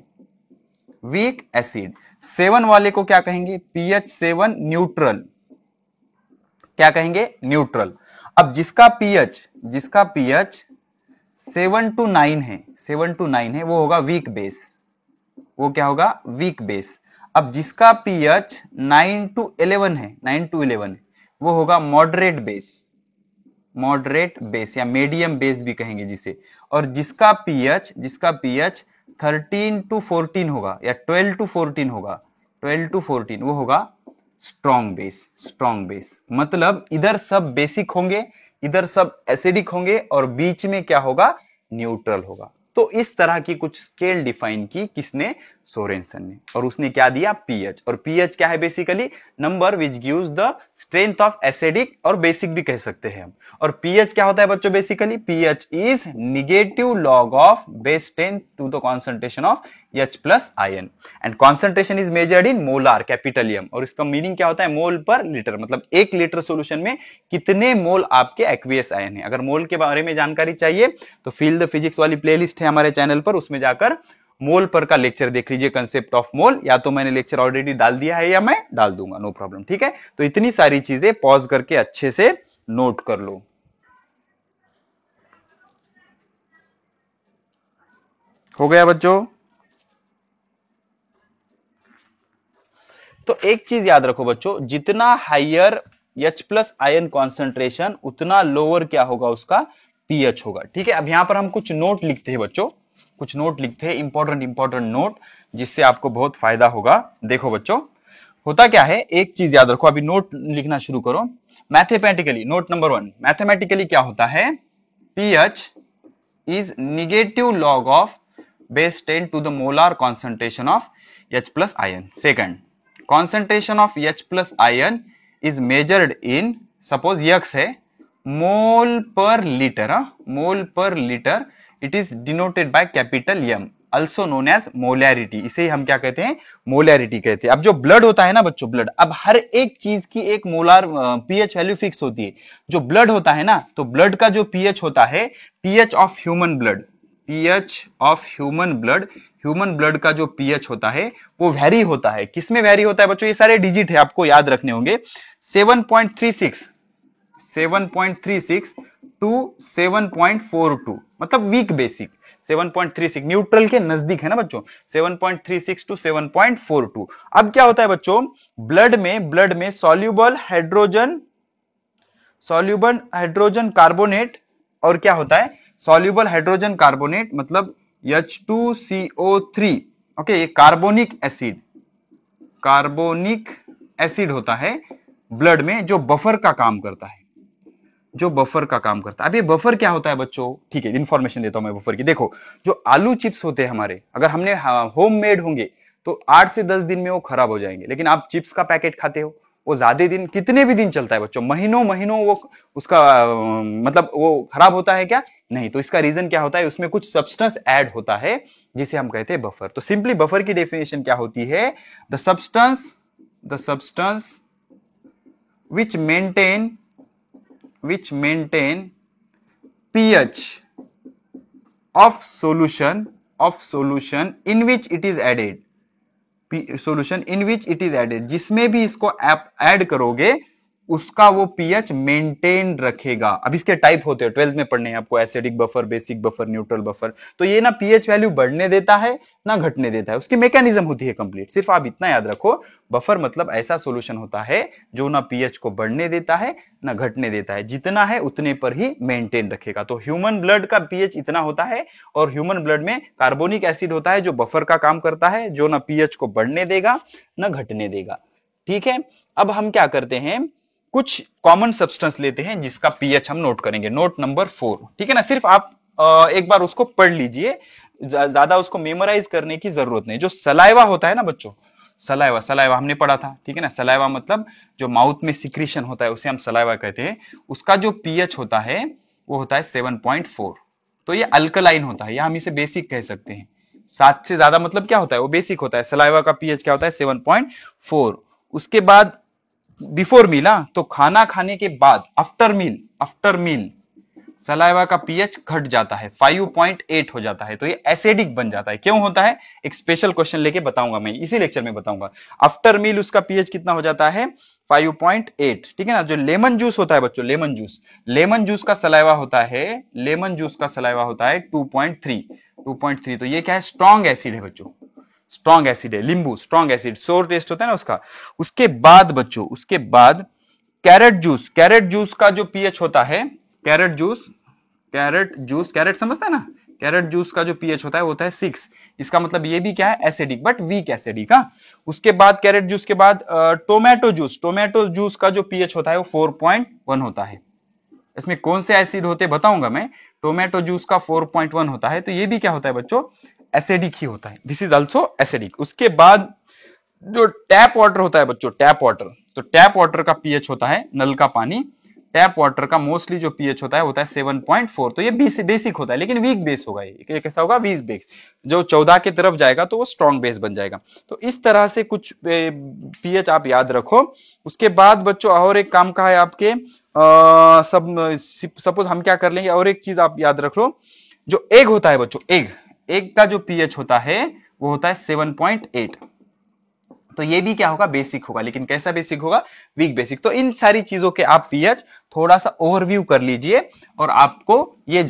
वीक एसिड। 7 वाले को क्या कहेंगे, पीएच 7 न्यूट्रल, क्या कहेंगे, न्यूट्रल। अब जिसका पीएच 7 to 9 है, 7 to 9 है, वो होगा वीक बेस, वो क्या होगा, वीक बेस। अब जिसका पीएच 9 to 11 है, 9 to 11 वो होगा मॉडरेट बेस, मॉडरेट बेस या मीडियम बेस भी कहेंगे जिसे। और जिसका पीएच 13 to 14 होगा या 12 to 14 होगा, 12 to 14 वो होगा स्ट्रॉन्ग बेस, स्ट्रॉन्ग बेस। मतलब इधर सब बेसिक होंगे, इधर सब एसिडिक होंगे, और बीच में क्या होगा, न्यूट्रल होगा। तो इस तरह की कुछ स्केल डिफाइन की किसने, सोरेनसन ने। और उसने क्या दिया, पीएच। और पीएच क्या है, basically number which gives the strength of acidic और बेसिक भी कह सकते हैं हम। और पीएच क्या होता है बच्चों, basically pH is negative log of base 10 to the concentration of H plus ion, and concentration is measured in molar, capital M. और इसका मीनिंग क्या होता है, मोल पर लीटर, मतलब 1 लीटर सोल्यूशन में कितने मोल आपके एक्वियस आयन है। अगर मोल के बारे में जानकारी चाहिए तो फील द फिजिक्स वाली प्लेलिस्ट है हमारे चैनल पर, उसमें जाकर मोल पर का लेक्चर देख लीजिए, कंसेप्ट ऑफ मोल। या तो मैंने लेक्चर ऑलरेडी डाल दिया है या मैं डाल दूंगा, नो प्रॉब्लम, ठीक है। तो इतनी सारी चीजें पॉज करके अच्छे से नोट कर लो। हो गया बच्चों? तो एक चीज याद रखो बच्चों, जितना higher H plus ion concentration उतना लोअर क्या होगा, उसका पीएच होगा, ठीक है। अब यहां पर हम कुछ नोट लिखते हैं बच्चों, कुछ नोट लिखते हैं, इंपॉर्टेंट नोट, जिससे आपको बहुत फायदा होगा। देखो बच्चों, होता क्या है, एक चीज याद रखो, अभी नोट लिखना शुरू करो। मैथमेटिकली, नोट नंबर 1, मैथमेटिकली क्या होता है, pH is negative log of base 10 to the molar concentration of H plus ion. Second, concentration of H plus ion is measured in, suppose X है, mole per liter, mole per liter, it is denoted by capital M, also known as molarity। इसे हम क्या कहते हैं, molarity कहते हैं। अब जो ब्लड होता है ना बच्चों, ब्लड, अब हर एक चीज की एक मोलार पीएच वैल्यू फिक्स होती है। जो ब्लड होता है ना, तो ब्लड का जो पीएच होता है, pH of human blood, pH of human blood, human blood का जो पीएच होता है वो वेरी होता है। किसमें वेरी होता है बच्चों, ये सारे डिजिट है, आपको याद रखने होंगे। 7.36 टू 7.42, मतलब वीक बेसिक। 7.36 न्यूट्रल के नजदीक है ना बच्चों, 7.36 टू 7.42। अब क्या होता है बच्चों, ब्लड में सॉल्यूबल हाइड्रोजन कार्बोनेट, और क्या होता है, सॉल्यूबल हाइड्रोजन कार्बोनेट मतलब H2CO3, ओके, ये कार्बोनिक एसिड होता है ब्लड में, जो बफर का काम करता है, जो बफर का काम करता है। अब ये बफर क्या होता है बच्चों, ठीक है, इंफॉर्मेशन देता हूं मैं बफर की। देखो, जो आलू चिप्स होते हैं हमारे, अगर हमने होम मेड होंगे तो 8 से 10 दिन में वो खराब हो जाएंगे। लेकिन आप चिप्स का पैकेट खाते हो, वो ज्यादा दिन, कितने भी दिन चलता है बच्चों, महीनों वो उसका मतलब वो खराब होता है क्या, नहीं। तो इसका रीजन क्या होता है, उसमें कुछ सब्सटेंस ऐड होता है जिसे हम कहते हैं बफर। तो सिंपली बफर की डेफिनेशन क्या होती है, the substance which maintain pH of solution in which it is added, जिसमें भी इसको ऐड करोगे उसका वो पीएच मेंटेन रखेगा। अब इसके टाइप होते हैं, 12th में पढ़ने हैं आपको, acidic buffer, basic buffer, neutral buffer. तो ये ना पीएच वैल्यू बढ़ने देता है ना घटने देता है, उसकी मैकेनिज्म होती है कंप्लीट। सिर्फ आप इतना याद रखो, बफर मतलब ऐसा सॉल्यूशन होता है जो ना पीएच को बढ़ने देता है ना घटने देता है, जितना है उतने पर ही मेंटेन रखेगा। तो ह्यूमन ब्लड का पीएच इतना होता है, और ह्यूमन ब्लड में कार्बोनिक एसिड होता है जो बफर का काम करता है, जो ना पीएच को बढ़ने देगा ना घटने देगा। ठीक है, अब हम क्या करते हैं, कुछ कॉमन सब्सटेंस लेते हैं जिसका पीएच हम नोट करेंगे। नोट नंबर 4, ठीक है ना, सिर्फ आप एक बार उसको पढ़ लीजिए, ज्यादा उसको मेमोराइज करने की जरूरत नहीं। जो सलाइवा होता है ना बच्चों, सलाइवा, सलाइवा हमने पढ़ा था, ठीक है ना। सलाइवा मतलब जो माउथ में सिक्रीशन होता है उसे हम सलाइवा कहते हैं। उसका जो पीएच होता है वो होता है 7.4। तो ये अल्कलाइन होता है, या हम इसे बेसिक कह सकते हैं। 7 से ज्यादा मतलब क्या होता है, वो बेसिक होता है। सलाइवा का पीएच क्या होता है, 7.4। उसके बाद बिफोर मील, तो खाना खाने के बाद, after meal, after meal saliva का पीएच घट जाता है, 5.8 हो जाता है। तो ये एसिडिक बन जाता है। क्यों होता है, एक स्पेशल क्वेश्चन लेके बताऊंगा मैं, इसी लेक्चर में बताऊंगा। आफ्टर मील उसका पीएच कितना हो जाता है, 5.8, ठीक है ना। जो लेमन जूस होता है बच्चों, लेमन जूस, लेमन जूस का सलाइवा होता है, लेमन जूस का सलाइवा होता है 2.3, 2.3। तो ये क्या है, स्ट्रॉन्ग एसिड है बच्चों, स्ट्रॉन्ग एसिड है। नींबू स्ट्रॉन्ग एसिड, सोर टेस्ट होता है ना उसका। उसके बाद बच्चों, उसके बाद कैरेट जूस, कैरेट जूस का जो पीएच होता है, carrot juice, carrot juice, carrot समझता है ना, कैरेट जूस का जो पीएच होता है वो होता है 6। इसका मतलब ये भी क्या है, एसिडिक, बट वीक एसिडिक। हाँ, उसके बाद कैरेट जूस के बाद टोमेटो जूस, टोमेटो जूस का जो पीएच होता है वो 4.1 होता है। इसमें कौन से एसिड होते बताऊंगा मैं। टोमेटो जूस का 4.1 होता है, तो ये भी क्या होता है बच्चों, एसिडिक ही होता है। This is also acidic. उसके बाद जो टैप वाटर होता है बच्चों, टैप वाटर, तो टैप वाटर का पीएच होता है, नल का पानी, टैप वाटर का मोस्टली जो पीएच होता है 7.4। तो ये बेसिक होता है, लेकिन वीक बेस होगा। ये कैसा होगा, वीक बेस। जो 14 की तरफ जाएगा तो वो स्ट्रॉन्ग बेस बन जाएगा। तो इस तरह से कुछ पीएच आप याद रखो। उसके बाद बच्चों और एक काम का है आपके, सब सपोज हम क्या कर लेंगे, और एक चीज आप याद रख लो, जो एग होता है बच्चों, एग, एग का जो पीएच होता है वो होता है 7.8। तो ये भी क्या होगा, बेसिक होगा, लेकिन कैसा बेसिक होगा, वीक बेसिक। तो इन सारी चीजों के आप पीएच थोड़ा सा ओवरव्यू कर लीजिए, और आपको ये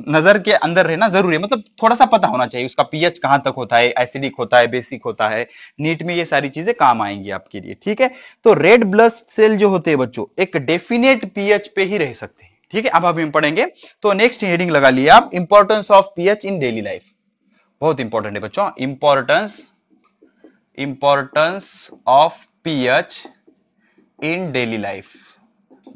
नजर के अंदर रहना जरूरी है, मतलब थोड़ा सा पता होना चाहिए उसका पीएच कहां तक होता है, एसिडिक होता है, बेसिक होता है। नीट में ये सारी चीजें काम आएंगी आपके लिए, ठीक है। तो रेड ब्लड सेल जो होते हैं बच्चों, एक डेफिनेट पीएच पे ही रह सकते हैं, ठीक है। अब हम पढ़ेंगे, तो नेक्स्ट हेडिंग लगा लिया आप, importance of pH in daily life. बहुत इंपॉर्टेंट है बच्चों, importance of pH in daily life.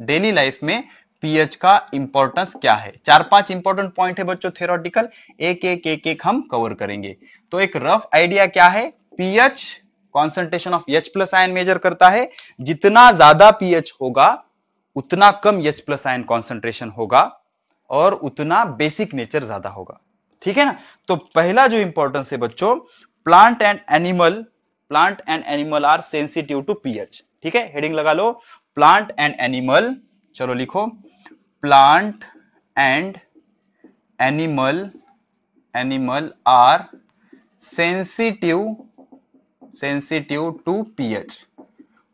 Daily life में पीएच का इंपॉर्टेंस क्या है, 4-5 इंपॉर्टेंट पॉइंट है बच्चों थ्योरेटिकल, एक हम कवर करेंगे। तो एक रफ आइडिया क्या है, pH concentration of H plus ion measure करता है। जितना ज्यादा पीएच होगा उतना कम H प्लस आयन कॉन्सेंट्रेशन होगा, और उतना बेसिक नेचर ज्यादा होगा, ठीक है ना। तो पहला जो इंपॉर्टेंस है बच्चों, plant and animal are sensitive to pH, ठीक है। हेडिंग लगा लो, प्लांट एंड एनिमल, चलो लिखो, plant and animal are sensitive to pH.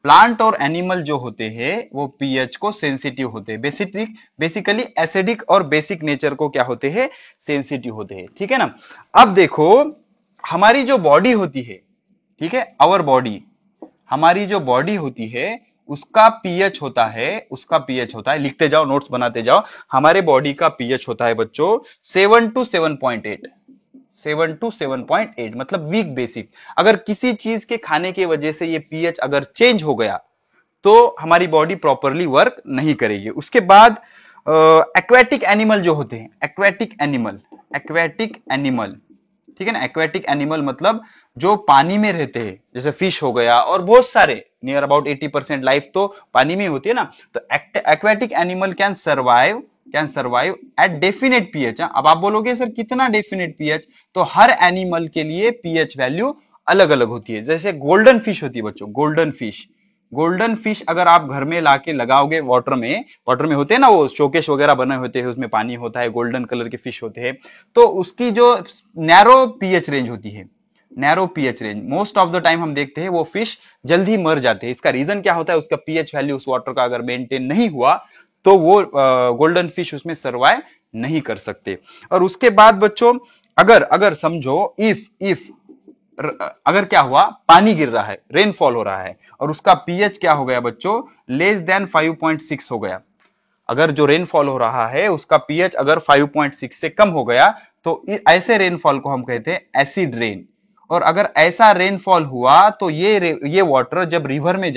Plant और एनिमल जो होते हैं वो पीएच को सेंसिटिव होते हैं, बेसिकली एसिडिक और बेसिक नेचर को क्या होते हैं, सेंसिटिव होते हैं, ठीक है ना। अब देखो, हमारी जो बॉडी होती है, ठीक है, आवर बॉडी, हमारी जो बॉडी होती है उसका पीएच होता है, लिखते जाओ, नोट्स बनाते जाओ। हमारे बॉडी का पीएच होता है बच्चों 7 to 7.8, 7 to 7.8 मतलब वीक बेसिक। अगर किसी चीज के खाने की वजह से ये पीएच अगर चेंज हो गया तो हमारी बॉडी प्रॉपरली वर्क नहीं करेगी। उसके बाद एक्वेटिक एनिमल जो होते हैं, एक्वेटिक एनिमल, ठीक है ना। एक्वेटिक एनिमल मतलब जो पानी में रहते हैं, जैसे फिश हो गया, और बहुत सारे, नियर अबाउट 80% लाइफ तो पानी में होती है ना। तो aquatic animal can survive eight definite pH. अब आप बोलोगे सर कितना डेफिनेट पीएच, तो हर एनिमल के लिए पीएच वैल्यू अलग अलग होती है। जैसे गोल्डन फिश होती है बच्चों, गोल्डन फिश अगर आप घर में लाके लगाओगे, वाटर में होते हैं ना, वो शोकेश वगैरह बने होते हैं, उसमें पानी होता है, गोल्डन कलर के फिश होते हैं, तो उसकी जो नैरो पीएच रेंज होती है, narrow pH range, most of the time हम देखते हैं वो फिश जल्दी मर जाते हैं। इसका रीजन क्या होता है, उसका पीएच वैल्यू उस वाटर का अगर मेंटेन नहीं हुआ तो वो गोल्डन फिश उसमें सर्वाइव नहीं कर सकते। और उसके बाद बच्चों अगर अगर समझो इफ अगर क्या हुआ, पानी गिर रहा है, रेनफॉल हो रहा है और उसका पीएच क्या हो गया बच्चों, लेस देन 5.6 हो गया। अगर जो रेनफॉल हो रहा है उसका पीएच अगर 5.6 से कम हो गया तो ऐसे रेनफॉल को हम कहते हैं एसिड रेन। और अगर ऐसा रेनफॉल हुआ तो ये वाटर जब रिवर में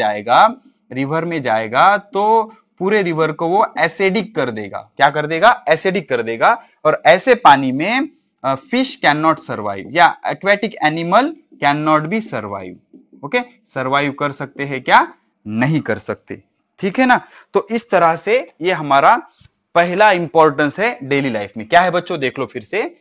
जाएगा तो पूरे रिवर को वो एसिडिक कर देगा। क्या कर देगा, एसिडिक कर देगा। और ऐसे पानी में फिश कैन नॉट सर्वाइव या aquatic animal can not be survive. Okay, survive कर सकते हैं क्या, नहीं कर सकते। ठीक है ना। तो इस तरह से ये हमारा पहला इंपॉर्टेंस है डेली लाइफ में। क्या है बच्चों, देख लो फिर से,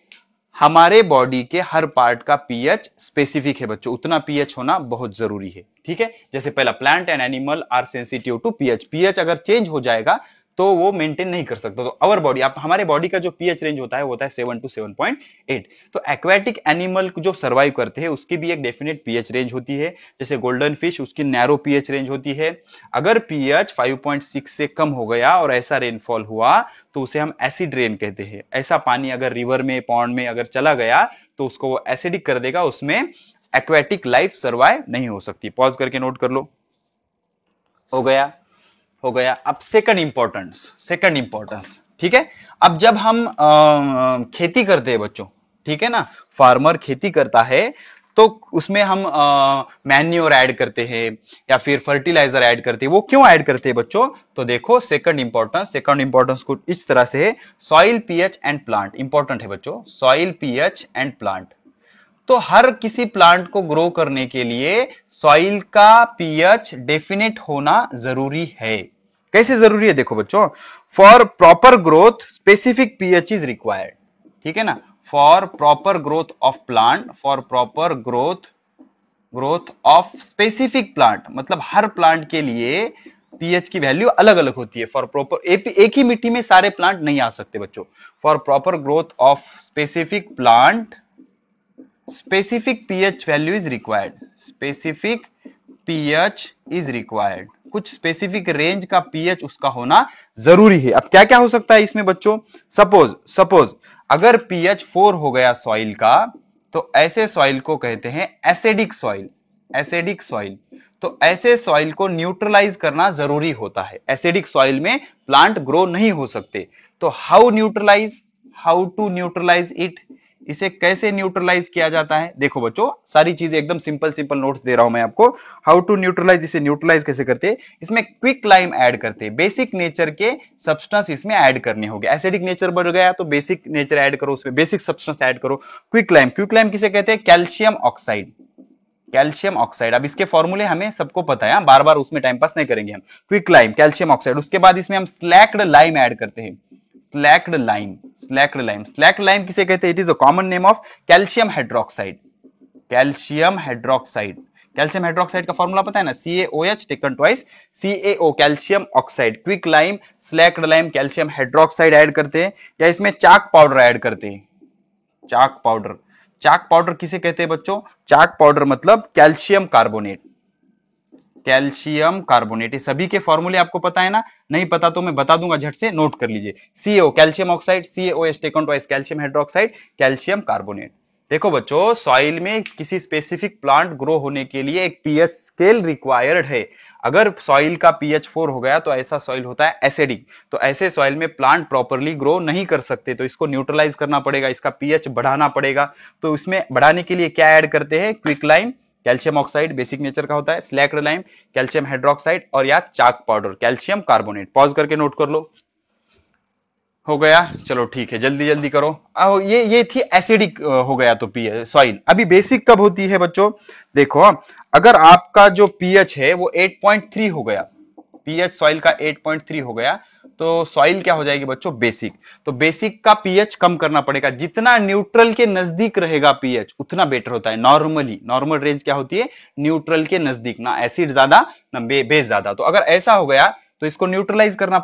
हमारे बॉडी के हर पार्ट का पीएच स्पेसिफिक है बच्चों, उतना पीएच होना बहुत जरूरी है। ठीक है, जैसे पहला plant and animal are sensitive to pH, pH अगर चेंज हो जाएगा तो वो मेंटेन नहीं कर सकता। तो आवर बॉडी, आप हमारे बॉडी का जो पीएच रेंज होता है वो होता है 7 to 7.8। तो एक्वेटिक एनिमल जो सर्वाइव करते हैं उसकी भी एक डेफिनेट पीएच रेंज होती है। जैसे गोल्डन फिश, उसकी नैरो पीएच रेंज होती है। अगर पीएच 5.6 से कम हो गया और ऐसा रेनफॉल हुआ तो उसे हम एसिड रेन कहते हैं। ऐसा पानी अगर रिवर में, पॉन्ड में अगर चला गया तो उसको वो एसिडिक कर देगा, उसमें एक्वेटिक लाइफ सर्वाइव नहीं हो सकती। पॉज करके नोट कर लो। हो गया, हो गया। अब सेकंड इंपॉर्टेंस, ठीक है। अब जब हम खेती करते हैं बच्चों, ठीक है ना, फार्मर खेती करता है तो उसमें हम मैन्योर ऐड करते हैं या फिर फर्टिलाइजर ऐड करते हैं। वो क्यों ऐड करते हैं बच्चों, तो देखो सेकंड इंपॉर्टेंस को इस तरह से है, soil pH and plant. Important है बच्चों, सॉइल पीएच एंड प्लांट। तो हर किसी प्लांट को ग्रो करने के लिए सॉइल का पीएच डेफिनेट होना जरूरी है। कैसे जरूरी है, देखो बच्चों, for proper growth specific pH is required. ठीक है ना, for proper growth of plant, for proper growth of specific plant, मतलब हर प्लांट के लिए पीएच की वैल्यू अलग अलग होती है। फॉर प्रॉपर, एक ही मिट्टी में सारे प्लांट नहीं आ सकते बच्चों। For proper growth of specific plant specific pH value is required, specific pH is required. कुछ स्पेसिफिक रेंज का पीएच उसका होना जरूरी है। अब क्या क्या हो सकता है इसमें बच्चों, सपोज अगर पीएच 4 हो गया सॉइल का तो ऐसे सॉइल को कहते हैं एसिडिक सॉइल। तो ऐसे सॉइल को न्यूट्रलाइज करना जरूरी होता है। एसिडिक सॉइल में प्लांट ग्रो नहीं हो सकते। तो हाउ टू न्यूट्रलाइज इट, इसे कैसे न्यूट्रलाइज किया जाता है, देखो बच्चों सारी चीजें एकदम सिंपल नोट्स दे रहा हूं मैं आपको। हाउ टू न्यूट्रलाइज, इसे न्यूट्रलाइज कैसे करते हैं, इसमें क्विक लाइम ऐड करते हैं। बेसिक नेचर के सब्सटेंस इसमें ऐड करने होंगे। एसिडिक नेचर बढ़ गया तो बेसिक नेचर ऐड करो, उसमें बेसिक सब्सटेंस ऐड करो। क्विक लाइम किसे कहते हैं, कैल्शियम ऑक्साइड। अब इसके फॉर्मूले हमें सबको पता है, बार बार उसमें टाइम पास नहीं करेंगे हम। Quick lime, calcium oxide. उसके बाद इसमें हम स्लैक्ड लाइम ऐड करते हैं, स्लैक्ड लाइम किसे कहते हैं, it is a common name of calcium hydroxide. Calcium hydroxide का फॉर्मूला पता है ना, CaOH taken twice, CaO calcium oxide. Quick lime, slaked lime, calcium hydroxide add करते हैं, या इसमें चाक पाउडर ऐड करते हैं। चाक पाउडर किसे कहते हैं बच्चों, चाक पाउडर मतलब कैल्शियम कार्बोनेट। ये सभी के फॉर्मूले आपको पता है ना, नहीं पता तो मैं बता दूंगा, झट से नोट कर लीजिए। CaO calcium oxide, CaOH taken twice calcium hydroxide, calcium carbonate. देखो बच्चों, सॉइल में किसी स्पेसिफिक प्लांट ग्रो होने के लिए एक पीएच स्केल रिक्वायर्ड है। अगर सॉइल का पीएच 4 हो गया तो ऐसा सॉइल होता है एसिडिक। तो ऐसे सॉइल में प्लांट प्रॉपरली ग्रो नहीं कर सकते, तो इसको न्यूट्रलाइज करना पड़ेगा, इसका पीएच बढ़ाना पड़ेगा। तो इसमें बढ़ाने के लिए क्या ऐड करते हैं, quick lime, calcium oxide basic nature का होता है, स्लैक्ड लाइम, कैल्शियम हाइड्रोक्साइड, और या chalk powder, calcium carbonate. Pause करके नोट कर लो। हो गया, चलो ठीक है, जल्दी करो। ये थी एसिडिक हो गया तो पीएच सॉइल। अभी बेसिक कब होती है बच्चों, देखो अगर आपका जो पीएच है वो 8.3 हो गया, पीएच सॉइल का 8.3 हो गया तो सॉइल क्या हो जाएगी बच्चों, बेसिक। तो बेसिक का पीएच कम करना पड़ेगा, जितना न्यूट्रल के नजदीक रहेगा पीएच उतना बेटर होता है। नॉर्मल रेंज क्या होती है, न्यूट्रल के नजदीक, ना एसिड ज्यादा ना बेस ज्यादा। तो अगर ऐसा हो गया तो इसको न्यूट्रलाइज करना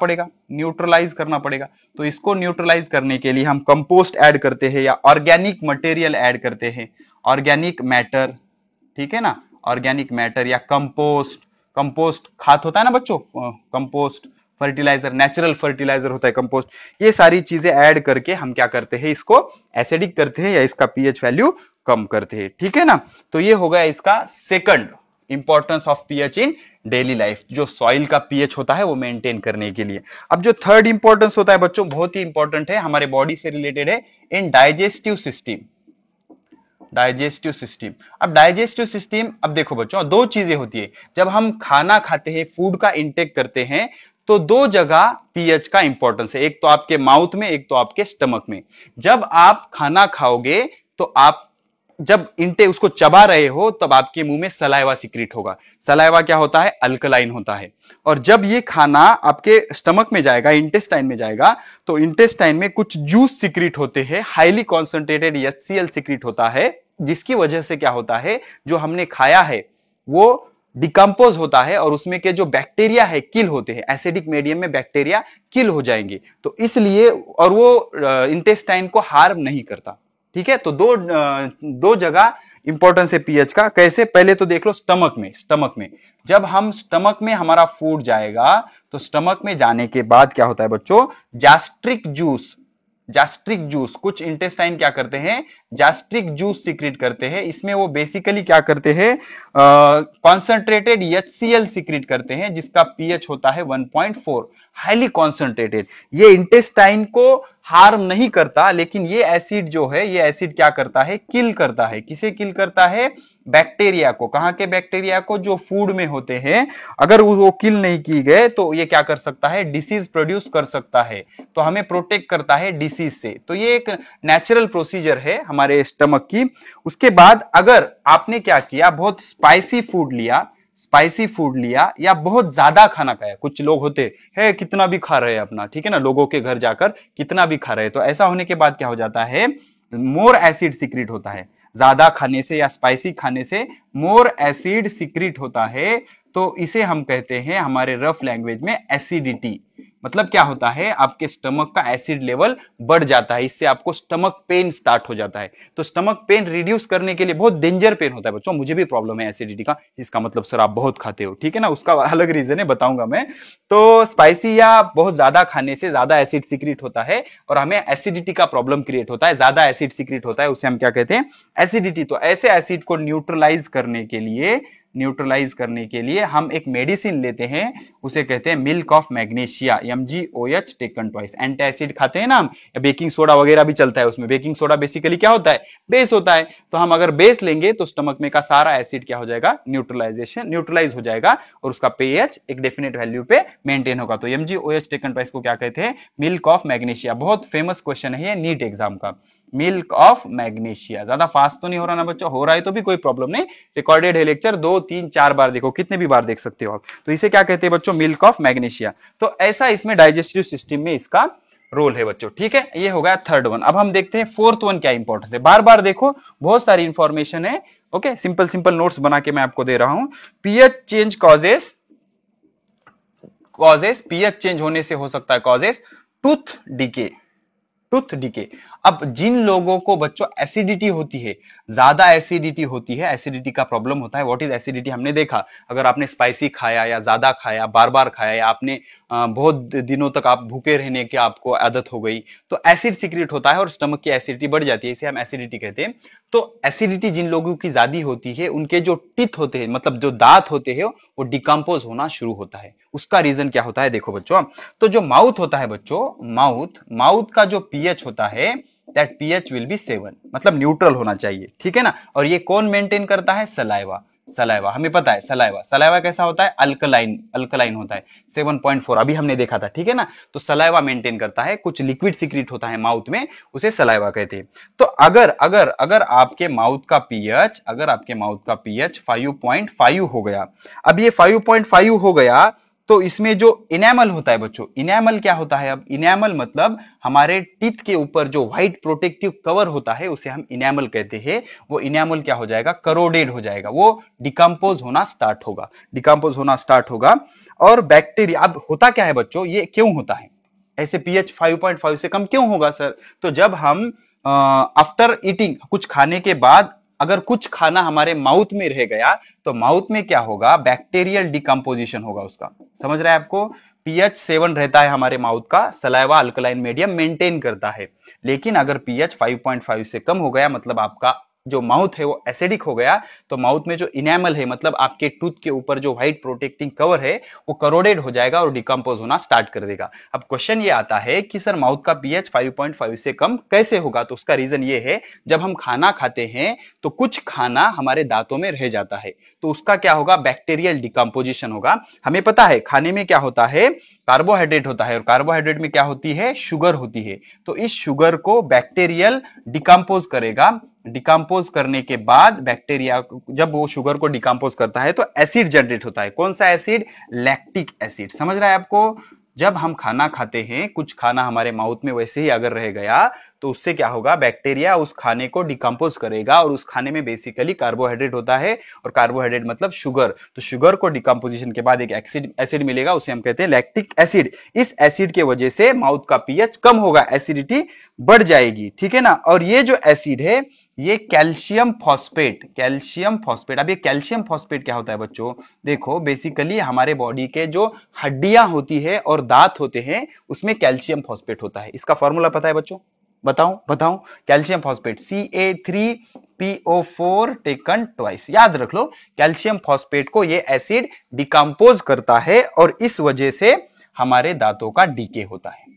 पड़ेगा। तो इसको न्यूट्रलाइज करने के लिए हम कंपोस्ट ऐड करते हैं या ऑर्गेनिक मटेरियल ऐड करते हैं। ऑर्गेनिक मैटर, ठीक है ना, ऑर्गेनिक मैटर या कंपोस्ट, कंपोस्ट खाद होता है ना बच्चों, कंपोस्ट फर्टिलाइजर, नेचुरल फर्टिलाइजर होता है कंपोस्ट, ये सारी चीजें ऐड करके हम क्या करते हैं, इसको एसिडिक करते हैं या इसका पीएच वैल्यू कम करते हैं, ठीक है ना। तो ये हो गया इसका second importance of pH in daily life, जो सॉइल का पीएच होता है वो मेंटेन करने के लिए। अब जो थर्ड इंपॉर्टेंस होता है बच्चों, बहुत ही इंपॉर्टेंट है, हमारे बॉडी से रिलेटेड है, इन डाइजेस्टिव सिस्टम, डाइजेस्टिव सिस्टम। अब डाइजेस्टिव सिस्टम, अब देखो बच्चों दो चीजें होती है, जब हम खाना खाते हैं, फूड का इंटेक करते हैं, तो दो जगह पीएच का इंपॉर्टेंस है, एक तो आपके माउथ में, एक तो आपके स्टमक में। जब आप खाना खाओगे तो आप जब इंटे उसको चबा रहे हो तब आपके मुंह में सलाइवा सिक्रीट होगा। सलाइवा क्या होता है, अल्कलाइन होता है। और जब ये खाना आपके स्टमक में जाएगा, इंटेस्टाइन में जाएगा, तो इंटेस्टाइन में कुछ जूस सिक्रीट होते हैं, हाईली कॉन्सेंट्रेटेड HCl सिक्रीट होता है, जिसकी वजह से क्या होता है, जो हमने खाया है वो डिकम्पोज होता है और उसमें के जो बैक्टीरिया है किल होते हैं, एसिडिक मीडियम में बैक्टीरिया किल हो जाएंगे, तो इसलिए, और वो इंटेस्टाइन को हार्म नहीं करता, ठीक है। तो दो जगह इंपॉर्टेंस है पीएच का। कैसे, पहले तो देख लो स्टमक में, स्टमक में जब हम स्टमक में हमारा फूड जाएगा, तो स्टमक में जाने के बाद क्या होता है बच्चों, गैस्ट्रिक जूस, गैस्ट्रिक जूस, कुछ इंटेस्टाइन क्या करते हैं, गैस्ट्रिक जूस सिक्रीट करते हैं। इसमें वो बेसिकली क्या करते हैं, कॉन्सेंट्रेटेड HCl सिक्रीट करते हैं, जिसका पीएच होता है 1.4, हाईली कॉन्सेंट्रेटेड। ये इंटेस्टाइन को हार्म नहीं करता, लेकिन ये एसिड जो है, ये एसिड क्या करता है, किल करता है। किसे किल करता है, बैक्टीरिया को। कहां के बैक्टीरिया को, जो फूड में होते हैं। अगर वो किल नहीं की गए तो ये क्या कर सकता है, डिसीज प्रोड्यूस कर सकता है, तो हमें प्रोटेक्ट करता है डिसीज से। तो ये एक नेचुरल प्रोसीजर है हमारे स्टमक की। उसके बाद अगर आपने क्या किया, बहुत स्पाइसी फूड लिया, स्पाइसी फूड लिया या बहुत ज्यादा खाना खाया, कुछ लोग होते हैं कितना भी खा रहे हैं अपना, ठीक है ना, लोगों के घर जाकर कितना भी खा रहे हैं, तो ऐसा होने के बाद क्या हो जाता है, मोर एसिड सिक्रीट होता है। ज्यादा खाने से या स्पाइसी खाने से मोर एसिड सिक्रीट होता है, तो इसे हम कहते हैं हमारे रफ लैंग्वेज में एसिडिटी। मतलब क्या होता है, आपके स्टमक का एसिड लेवल बढ़ जाता है, इससे आपको स्टमक पेन स्टार्ट हो जाता है। तो स्टमक पेन रिड्यूस करने के लिए, बहुत डेंजर पेन होता है बच्चों, मुझे भी प्रॉब्लम है एसिडिटी का, इसका मतलब सर आप बहुत खाते हो, ठीक है ना, उसका अलग रीजन है, बताऊंगा मैं। तो स्पाइसी या बहुत ज्यादा खाने से ज्यादा एसिड सिक्रीट होता है और हमें एसिडिटी का प्रॉब्लम क्रिएट होता है, ज्यादा एसिड सिक्रीट होता है, उसे हम क्या कहते हैं, एसिडिटी। तो ऐसे एसिड को न्यूट्रलाइज करने के लिए, न्यूट्रलाइज करने के लिए हम एक मेडिसिन लेते हैं, उसे कहते हैं milk of magnesia, MgOH taken twice. Antacid खाते हैं ना हम, या बेकिंग सोडा वगैरह भी चलता है उसमें। बेकिंग सोडा बेसिकली क्या होता है, बेस होता है। तो हम अगर बेस लेंगे तो स्टमक में का सारा एसिड क्या हो जाएगा, न्यूट्रलाइज हो जाएगा और उसका pH एक डेफिनेट वैल्यू पे मेंटेन होगा। तो MgOH टेकन ट्वाइस को क्या कहते हैं, मिल्क ऑफ मैग्नीशिया। बहुत फेमस क्वेश्चन है ये नीट एग्जाम का, मिल्क ऑफ मैग्नीशिया। ज्यादा फास्ट तो नहीं हो रहा ना बच्चों, हो रहा है तो भी कोई प्रॉब्लम नहीं, रिकॉर्डेड है लेक्चर, 2 3 4 बार देखो, कितने भी बार देख सकते हो आप। तो इसे क्या कहते हैं बच्चों, मिल्क ऑफ मैग्नीशिया। तो ऐसा इसमें डाइजेस्टिव सिस्टम में इसका रोल है बच्चों, ठीक है। ये हो गया थर्ड वन। अब हम देखते हैं फोर्थ वन क्या इंपॉर्टेंस है। बार बार देखो, बहुत सारी इंफॉर्मेशन है, ओके, सिंपल सिंपल नोट्स बना के मैं आपको दे रहा हूं। PH change causes, pH change होने से हो सकता है causes tooth decay, tooth decay. अब जिन लोगों को बच्चों एसिडिटी होती है, ज्यादा एसिडिटी होती है, एसिडिटी का प्रॉब्लम होता है। व्हाट इज एसिडिटी, हमने देखा, अगर आपने स्पाइसी खाया या ज्यादा खाया, बार बार खाया, या आपने बहुत दिनों तक आप भूखे रहने की आपको आदत हो गई, तो एसिड सीक्रेट होता है और स्टमक की एसिडिटी बढ़ जाती है, इसे हम एसिडिटी कहते हैं। तो एसिडिटी जिन लोगों की ज्यादा होती है, उनके जो टीथ होते हैं, मतलब जो दांत होते हैं, वो डिकम्पोज होना शुरू होता है। उसका रीजन क्या होता है, देखो बच्चों, तो जो माउथ होता है बच्चों, माउथ का जो पीएच होता है, दैट पीएच विल बी 7, मतलब न्यूट्रल होना चाहिए, ठीक है ना। और ये कौन मेंटेन करता है, सलाइवा। सलाइवा हमें पता है, सलाइवा कैसा होता है, अल्कलाइन होता है, 7.4 अभी हमने देखा था, ठीक है ना। तो सलाइवा मेंटेन करता है, कुछ लिक्विड सीक्रेट होता है माउथ में, उसे सलाइवा कहते हैं। तो अगर आपके माउथ का पीएच, 5.5 हो गया, अब ये 5.5 हो गया, तो इसमें जो इनेमल होता है बच्चों, इनेमल क्या होता है, अब इनेमल मतलब हमारे टीथ के ऊपर जो व्हाइट प्रोटेक्टिव कवर होता है, उसे हम इनेमल कहते हैं। वो इनेमल क्या हो जाएगा, करोडेड हो जाएगा, वो डिकम्पोज होना स्टार्ट होगा। और बैक्टीरिया, अब होता क्या है बच्चों, ये क्यों होता है ऐसे, पीएच 5.5 से कम क्यों होगा सर, तो जब हम आफ्टर ईटिंग, कुछ खाने के बाद अगर कुछ खाना हमारे माउथ में रह गया तो माउथ में क्या होगा, बैक्टीरियल डिकम्पोजिशन होगा उसका। समझ रहा है आपको? पीएच 7 रहता है हमारे माउथ का, सलाइवा अल्कलाइन मीडियम मेंटेन करता है। लेकिन अगर पीएच 5.5 से कम हो गया, मतलब आपका जो माउथ है वो एसिडिक हो गया, तो माउथ में जो इनेमल है, मतलब आपके टूथ के ऊपर जो व्हाइट प्रोटेक्टिंग कवर है, वो करोडेड हो जाएगा और डिकम्पोज होना स्टार्ट कर देगा। अब क्वेश्चन ये आता है कि सर माउथ का पीएच 5.5 से कम कैसे होगा? तो उसका रीजन ये है, जब हम खाना खाते हैं तो कुछ खाना हमारे दांतों में रह जाता है, तो उसका क्या होगा, बैक्टीरियल डिकम्पोजिशन होगा। हमें पता है खाने में क्या होता है, कार्बोहाइड्रेट होता है, और कार्बोहाइड्रेट में क्या होती है, शुगर होती है। तो इस शुगर को बैक्टीरियल डिकम्पोज करेगा। डिकम्पोज करने के बाद बैक्टीरिया जब वो शुगर को डिकम्पोज करता है तो एसिड जनरेट होता है। कौन सा एसिड? Lactic acid. समझ रहा है आपको? जब हम खाना खाते हैं, कुछ खाना हमारे माउथ में वैसे ही अगर रह गया तो उससे क्या होगा, बैक्टीरिया उस खाने को डिकम्पोज करेगा, और उस खाने में बेसिकली कार्बोहाइड्रेट होता है, और कार्बोहाइड्रेट मतलब शुगर। तो शुगर को डिकम्पोजिशन के बाद एक एसिड मिलेगा, उसे हम कहते हैं लैक्टिक एसिड। इस एसिड के वजह से माउथ का पीएच कम होगा, एसिडिटी बढ़ जाएगी, ठीक है ना। और ये जो एसिड है ये कैल्शियम फॉस्फेट। अब ये कैल्शियम फॉस्फेट क्या होता है बच्चों? देखो बेसिकली हमारे बॉडी के जो हड्डियां होती है और दांत होते हैं उसमें कैल्शियम फॉस्फेट होता है। इसका फॉर्मूला पता है बच्चों? बताऊं? Calcium phosphate Ca3PO4 taken twice. याद रख लो, कैल्शियम फॉस्फेट को ये एसिड डिकम्पोज करता है और इस वजह से हमारे दांतों का डीके होता है।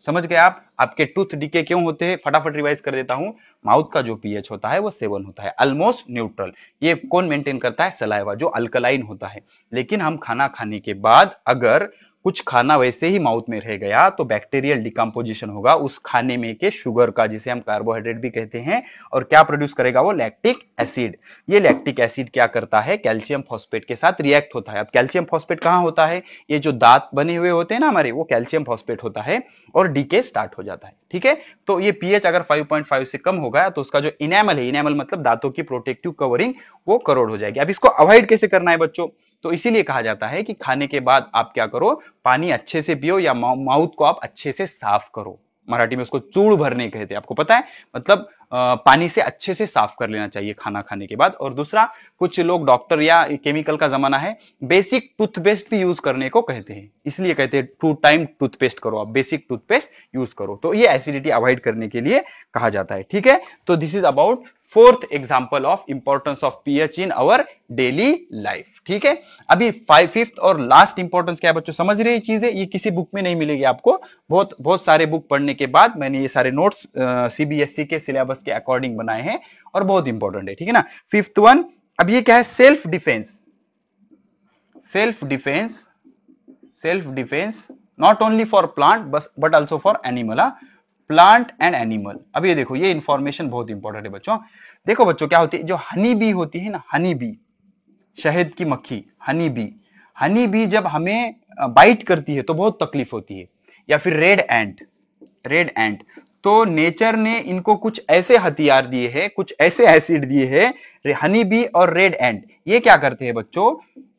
समझ गए आप? आपके टूथ डीके क्यों होते हैं? फटाफट रिवाइज कर देता हूं। माउथ का जो पीएच होता है वो 7 होता है, ऑलमोस्ट न्यूट्रल। ये कौन मेंटेन करता है? सलाइवा, जो अल्कलाइन होता है। लेकिन हम खाना खाने के बाद अगर कुछ खाना वैसे ही माउथ में रह गया तो बैक्टीरियल डिकम्पोजिशन होगा उस खाने में के शुगर का, जिसे हम कार्बोहाइड्रेट भी कहते हैं, और क्या प्रोड्यूस करेगा वो? Lactic acid. ये लैक्टिक एसिड क्या करता है? कैल्शियम फॉस्फेट के साथ रिएक्ट होता है। अब कैल्शियम फॉस्फेट कहां होता है? ये जो दांत बने हुए होते हैं ना हमारे, वो कैल्शियम फॉस्फेट होता है और डीके स्टार्ट हो जाता है, ठीक है। तो ये पीएच अगर 5.5 से कम हो गया तो उसका जो इनेमल है, इनेमल मतलब दांतों की प्रोटेक्टिव कवरिंग, वो करोड़ हो जाएगी। अब इसको अवॉइड कैसे करना है बच्चों? तो इसीलिए कहा जाता है कि खाने के बाद आप क्या करो, पानी अच्छे से पियो, या माउथ को आप अच्छे से साफ करो। मराठी में उसको चूड़ भरने कहते हैं, आपको पता है, मतलब पानी से अच्छे से साफ कर लेना चाहिए खाना खाने के बाद। और दूसरा, कुछ लोग डॉक्टर या केमिकल का जमाना है, बेसिक टूथपेस्ट भी यूज करने को कहते हैं, इसलिए कहते हैं 2 टाइम टूथपेस्ट करो, आप बेसिक टूथपेस्ट यूज करो। तो ये एसिडिटी अवॉइड करने के लिए कहा जाता है, ठीक है। तो this is about 4th example of importance of pH in our daily life, ठीक है। अभी 5th और लास्ट इंपॉर्टेंस क्या है बच्चों? समझ रहे ये चीजें, ये किसी बुक में नहीं मिलेगी आपको। बहुत सारे बुक पढ़ने के बाद मैंने ये सारे नोट्स सीबीएसई के सिलेबस के अकॉर्डिंग बनाए हैं और बहुत इंपॉर्टेंट है, ठीक है ना। 5th वन, अब ये क्या है? Self defence not only for plant but also for animal. Plant and animal. अब ये देखो, ये इंफॉर्मेशन बहुत इंपॉर्टेंट है बच्चों। देखो बच्चों, क्या होती है, जो हनी बी होती है ना, हनी बी, शहद की मक्खी, हनी बी जब हमें बाइट करती है तो बहुत तकलीफ होती है। या फिर रेड एंट, तो नेचर ने इनको कुछ ऐसे हथियार दिए हैं, कुछ ऐसे एसिड दिए हैं, हनी बी और रेड एंट, ये क्या करते हैं बच्चों,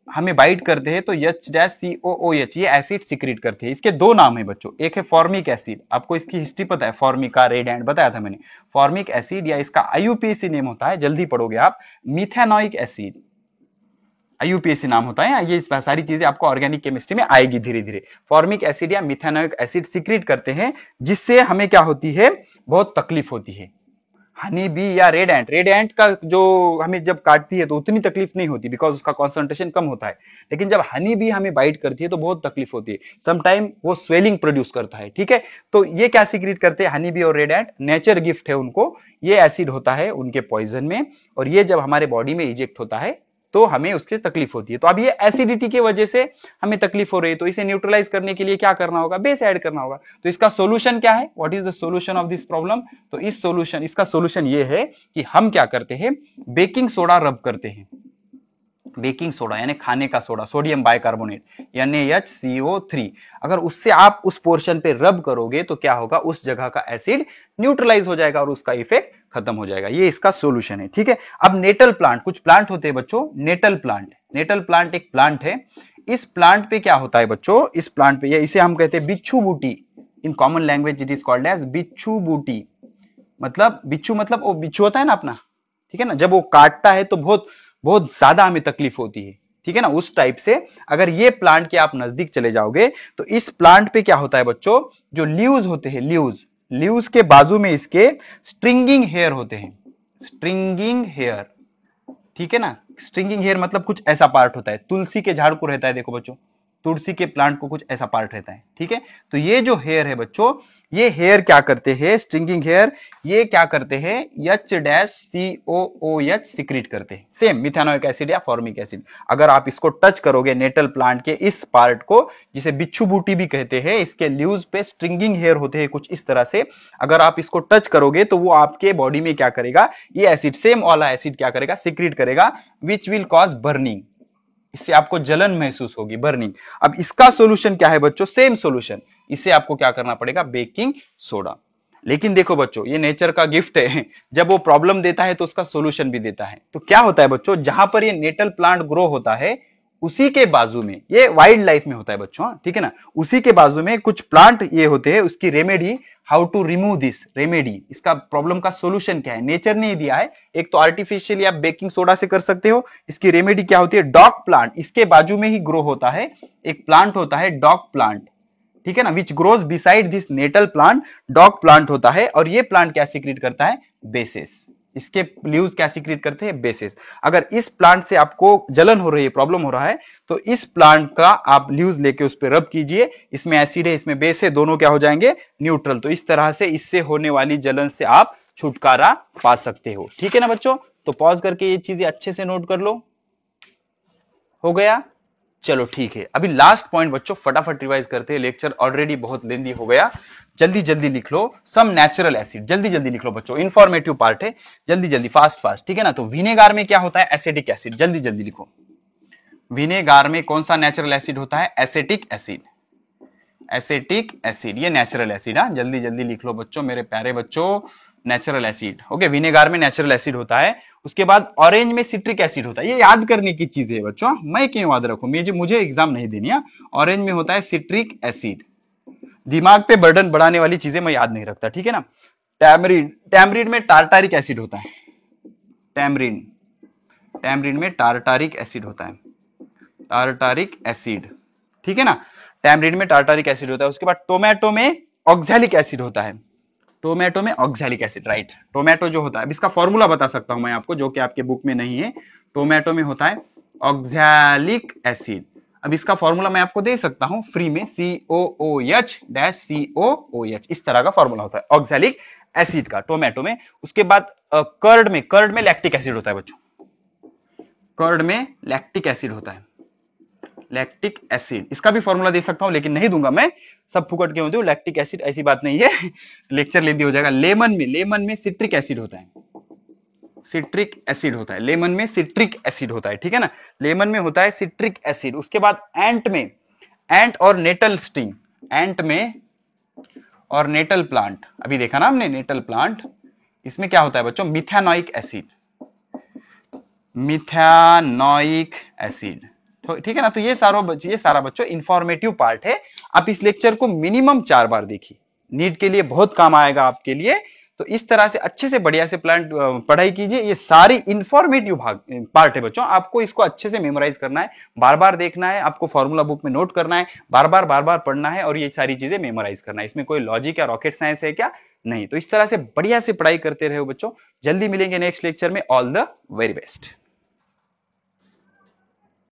हमें बाइट करते हैं तो H-COOH ये एसिड सिक्रेट करते हैं। इसके 2 नाम है बच्चों, एक है फॉर्मिक एसिड, आपको इसकी हिस्ट्री पता है, फॉर्मिका, रेड एंड बताया था मैंने। फॉर्मिक एसिड या इसका IUPAC नेम होता है, जल्दी पढ़ोगे आप, मिथेनोइक एसिड, IUPAC नाम होता है। ये सारी चीजें आपको ऑर्गेनिक केमिस्ट्री में आएगी धीरे धीरे। फॉर्मिक एसिड या मिथेनोइक एसिड सिक्रेट करते हैं, जिससे हमें क्या होती है, बहुत तकलीफ होती है। हनी बी या रेड एंट का जो हमें जब काटती है तो उतनी तकलीफ नहीं होती, बिकॉज उसका कॉन्सेंट्रेशन कम होता है। लेकिन जब हनी बी हमें बाइट करती है तो बहुत तकलीफ होती है, समटाइम वो स्वेलिंग प्रोड्यूस करता है, ठीक है। तो ये क्या सीक्रेट करते हैं, हनी बी और रेड एंट, नेचर गिफ्ट है उनको, ये एसिड होता है उनके पॉइजन में, और ये जब हमारे बॉडी में इजेक्ट होता है तो हमें उससे तकलीफ होती है। तो अब ये एसिडिटी की वजह से हमें तकलीफ हो रही है, तो इसे न्यूट्रलाइज करने के लिए क्या करना होगा, बेस ऐड करना होगा। तो इसका सॉल्यूशन क्या है, what is the solution of this problem? तो इसका सॉल्यूशन ये है कि हम क्या करते हैं, बेकिंग सोडा रब करते हैं। बेकिंग सोडा यानी खाने का सोडा, सोडियम बाइकार्बोनेट NaHCO3, अगर उससे आप उस पोर्शन पे रब करोगे तो क्या होगा, उस जगह का एसिड न्यूट्रलाइज हो जाएगा और उसका इफेक्ट खत्म हो जाएगा। ये इसका सॉल्यूशन है, ठीक है। अब नेटल प्लांट, कुछ प्लांट होते हैं बच्चों, नेटल प्लांट एक प्लांट है। इस प्लांट पे क्या होता है बच्चों, इस प्लांट पे, इसे हम कहते हैं बिच्छू बूटी, in common language it is called as बिच्छू बूटी। मतलब बिच्छू मतलब वो बिच्छू होता है ना अपना, ठीक है ना, जब वो काटता है तो बहुत बहुत ज्यादा हमें तकलीफ होती है, ठीक है ना, उस टाइप से अगर ये प्लांट के आप नजदीक चले जाओगे तो इस प्लांट पे क्या होता है बच्चों, जो लीव्स होते हैं, लीव्स, लीव्स के बाजू में इसके स्ट्रिंगिंग हेयर होते हैं, स्ट्रिंगिंग हेयर, ठीक है ना, स्ट्रिंगिंग हेयर मतलब कुछ ऐसा पार्ट होता है, तुलसी के झाड़ को रहता है, देखो बच्चों, तुलसी के प्लांट को कुछ ऐसा पार्ट रहता है, ठीक है। तो ये जो हेयर है बच्चों, ये हेयर क्या करते हैं, स्ट्रिंगिंग हेयर, ये क्या करते हैं, H-COOH सिक्रीट करते हैं, सेम मिथेनोइक एसिड या फॉर्मिक एसिड। अगर आप इसको टच करोगे नेटल प्लांट के इस पार्ट को, जिसे बिच्छू बूटी भी कहते हैं, इसके लीव्स पे स्ट्रिंगिंग हेयर होते हैं कुछ इस तरह से, अगर आप इसको टच करोगे तो वो आपके बॉडी में क्या करेगा, ये एसिड, सेम वाला एसिड क्या करेगा, सिक्रीट करेगा, विच विल कॉज बर्निंग, इससे आपको जलन महसूस होगी, बर्निंग। अब इसका सॉल्यूशन क्या है बच्चों, सेम सॉल्यूशन, इसे आपको क्या करना पड़ेगा, बेकिंग सोडा। लेकिन देखो बच्चों, ये नेचर का गिफ्ट है, जब वो प्रॉब्लम देता है तो उसका सॉल्यूशन भी देता है। तो क्या होता है बच्चों, जहां पर ये नेटल प्लांट ग्रो होता है उसी के बाजू में, ये वाइल्ड लाइफ में होता है बच्चों, ठीक है ना, उसी के बाजू में कुछ प्लांट ये होते हैं, उसकी remedy, how to remove this remedy, इसका प्रॉब्लम का सॉल्यूशन क्या है, नेचर ने ही दिया है। एक तो आर्टिफिशियली आप बेकिंग सोडा से कर सकते हो, इसकी रेमेडी क्या होती है, डॉग प्लांट, इसके बाजू में ही ग्रो होता है एक प्लांट होता है डॉग प्लांट, ठीक है ना, which grows beside this nettle plant, dog plant होता है, और ये प्लांट क्या सिक्रीट करता है, बेसेस, इसके लीव्स क्या सिक्रीट करते हैं, बेसेस। अगर इस प्लांट से आपको जलन हो रही है, प्रॉब्लम हो रहा है, तो इस प्लांट का आप लीव्स लेके उस पर रब कीजिए, इसमें एसिड है, इसमें बेस है, दोनों क्या हो जाएंगे, न्यूट्रल। तो इस तरह से इससे होने वाली जलन से आप छुटकारा पा सकते हो, ठीक है ना बच्चों। तो पॉज करके ये चीजें अच्छे से नोट कर लो, हो गया, चलो ठीक है। अभी लास्ट पॉइंट बच्चों, फटाफट रिवाइज करते हैं, लेक्चर ऑलरेडी बहुत लेंदी हो गया, जल्दी जल्दी लिख लो, सम नेचुरल एसिड, जल्दी जल्दी लिख लो बच्चों, इंफॉर्मेटिव पार्ट है, जल्दी जल्दी, फास्ट फास्ट, ठीक है ना। तो विनेगार में क्या होता है, एसिटिक एसिड, जल्दी जल्दी लिखो। विनेगार में कौन सा नेचुरल एसिड होता है, एसिटिक एसिड, एसिटिक एसिड, ये नेचुरल एसिड, हाँ, जल्दी जल्दी लिख लो बच्चों, मेरे प्यारे बच्चों, नेचुरल एसिड, ओके, विनेगार में नेचुरल एसिड होता है। उसके बाद ऑरेंज में सिट्रिक एसिड होता है, ये याद करने की चीज है बच्चों, मैं क्यों याद रखूं, मुझे एग्जाम नहीं देनी है। ऑरेंज में होता है सिट्रिक एसिड, दिमाग पे बर्डन बढ़ाने वाली चीजें मैं याद नहीं रखता, ठीक है ना। टैमरिन, टैमरिन में टार्टारिक एसिड होता है, टैमरिन, टैमरिन में टार्टारिक एसिड होता है, टार्टारिक एसिड, ठीक है ना, टैमरिन में टार्टारिक एसिड होता है। उसके बाद टोमेटो में ऑक्सैलिक एसिड होता है, टोमेटो में ऑक्सैलिक एसिड, राइट, टोमेटो जो होता है, अब इसका फॉर्मूला बता सकता हूं मैं आपको, जो कि आपके बुक में नहीं है। टोमेटो में होता है ऑक्सैलिक एसिड, अब इसका फॉर्मूला मैं आपको दे सकता हूं फ्री में, COOH-COOH, इस तरह का फॉर्मूला होता है ऑक्सैलिक एसिड का टोमेटो में। उसके बाद कर्ड में, कर्ड में लैक्टिक एसिड होता है बच्चों, कर्ड में लैक्टिक एसिड होता है, लैक्टिक एसिड, इसका भी फॉर्मूला दे सकता हूं लेकिन नहीं दूंगा मैं, सब फुकट के होते हो, लैक्टिक एसिड ऐसी बात नहीं है, लेक्चर लेंदी हो जाएगा। लेमन में, लेमन में सिट्रिक एसिड होता है, सिट्रिक एसिड होता है, लेमन में सिट्रिक एसिड होता है, ठीक है ना, लेमन में होता है सिट्रिक एसिड। उसके बाद एंट में, एंट और नेटल स्टिंग, एंट में और नेटल प्लांट, अभी देखा ना हमने नेटल प्लांट, इसमें क्या होता है बच्चों, मिथेनोइक एसिड, मिथेनोइक एसिड, ठीक है ना। तो ये सारा बच्चों इंफॉर्मेटिव पार्ट है। आप इस लेक्चर को मिनिमम 4 बार देखिए, नीट के लिए बहुत काम आएगा आपके लिए। तो इस तरह से अच्छे से बढ़िया से प्लान पढ़ाई कीजिए, ये सारी इंफॉर्मेटिव पार्ट है बच्चों, आपको इसको अच्छे से मेमोराइज करना है, बार बार देखना है, आपको फॉर्मूला बुक में नोट करना है, बार बार पढ़ना है, और ये सारी चीजें मेमोराइज करना है। इसमें कोई लॉजिक या रॉकेट साइंस है क्या, नहीं। तो इस तरह से बढ़िया से पढ़ाई करते रहो बच्चों, जल्दी मिलेंगे नेक्स्ट लेक्चर में, ऑल द वेरी बेस्ट।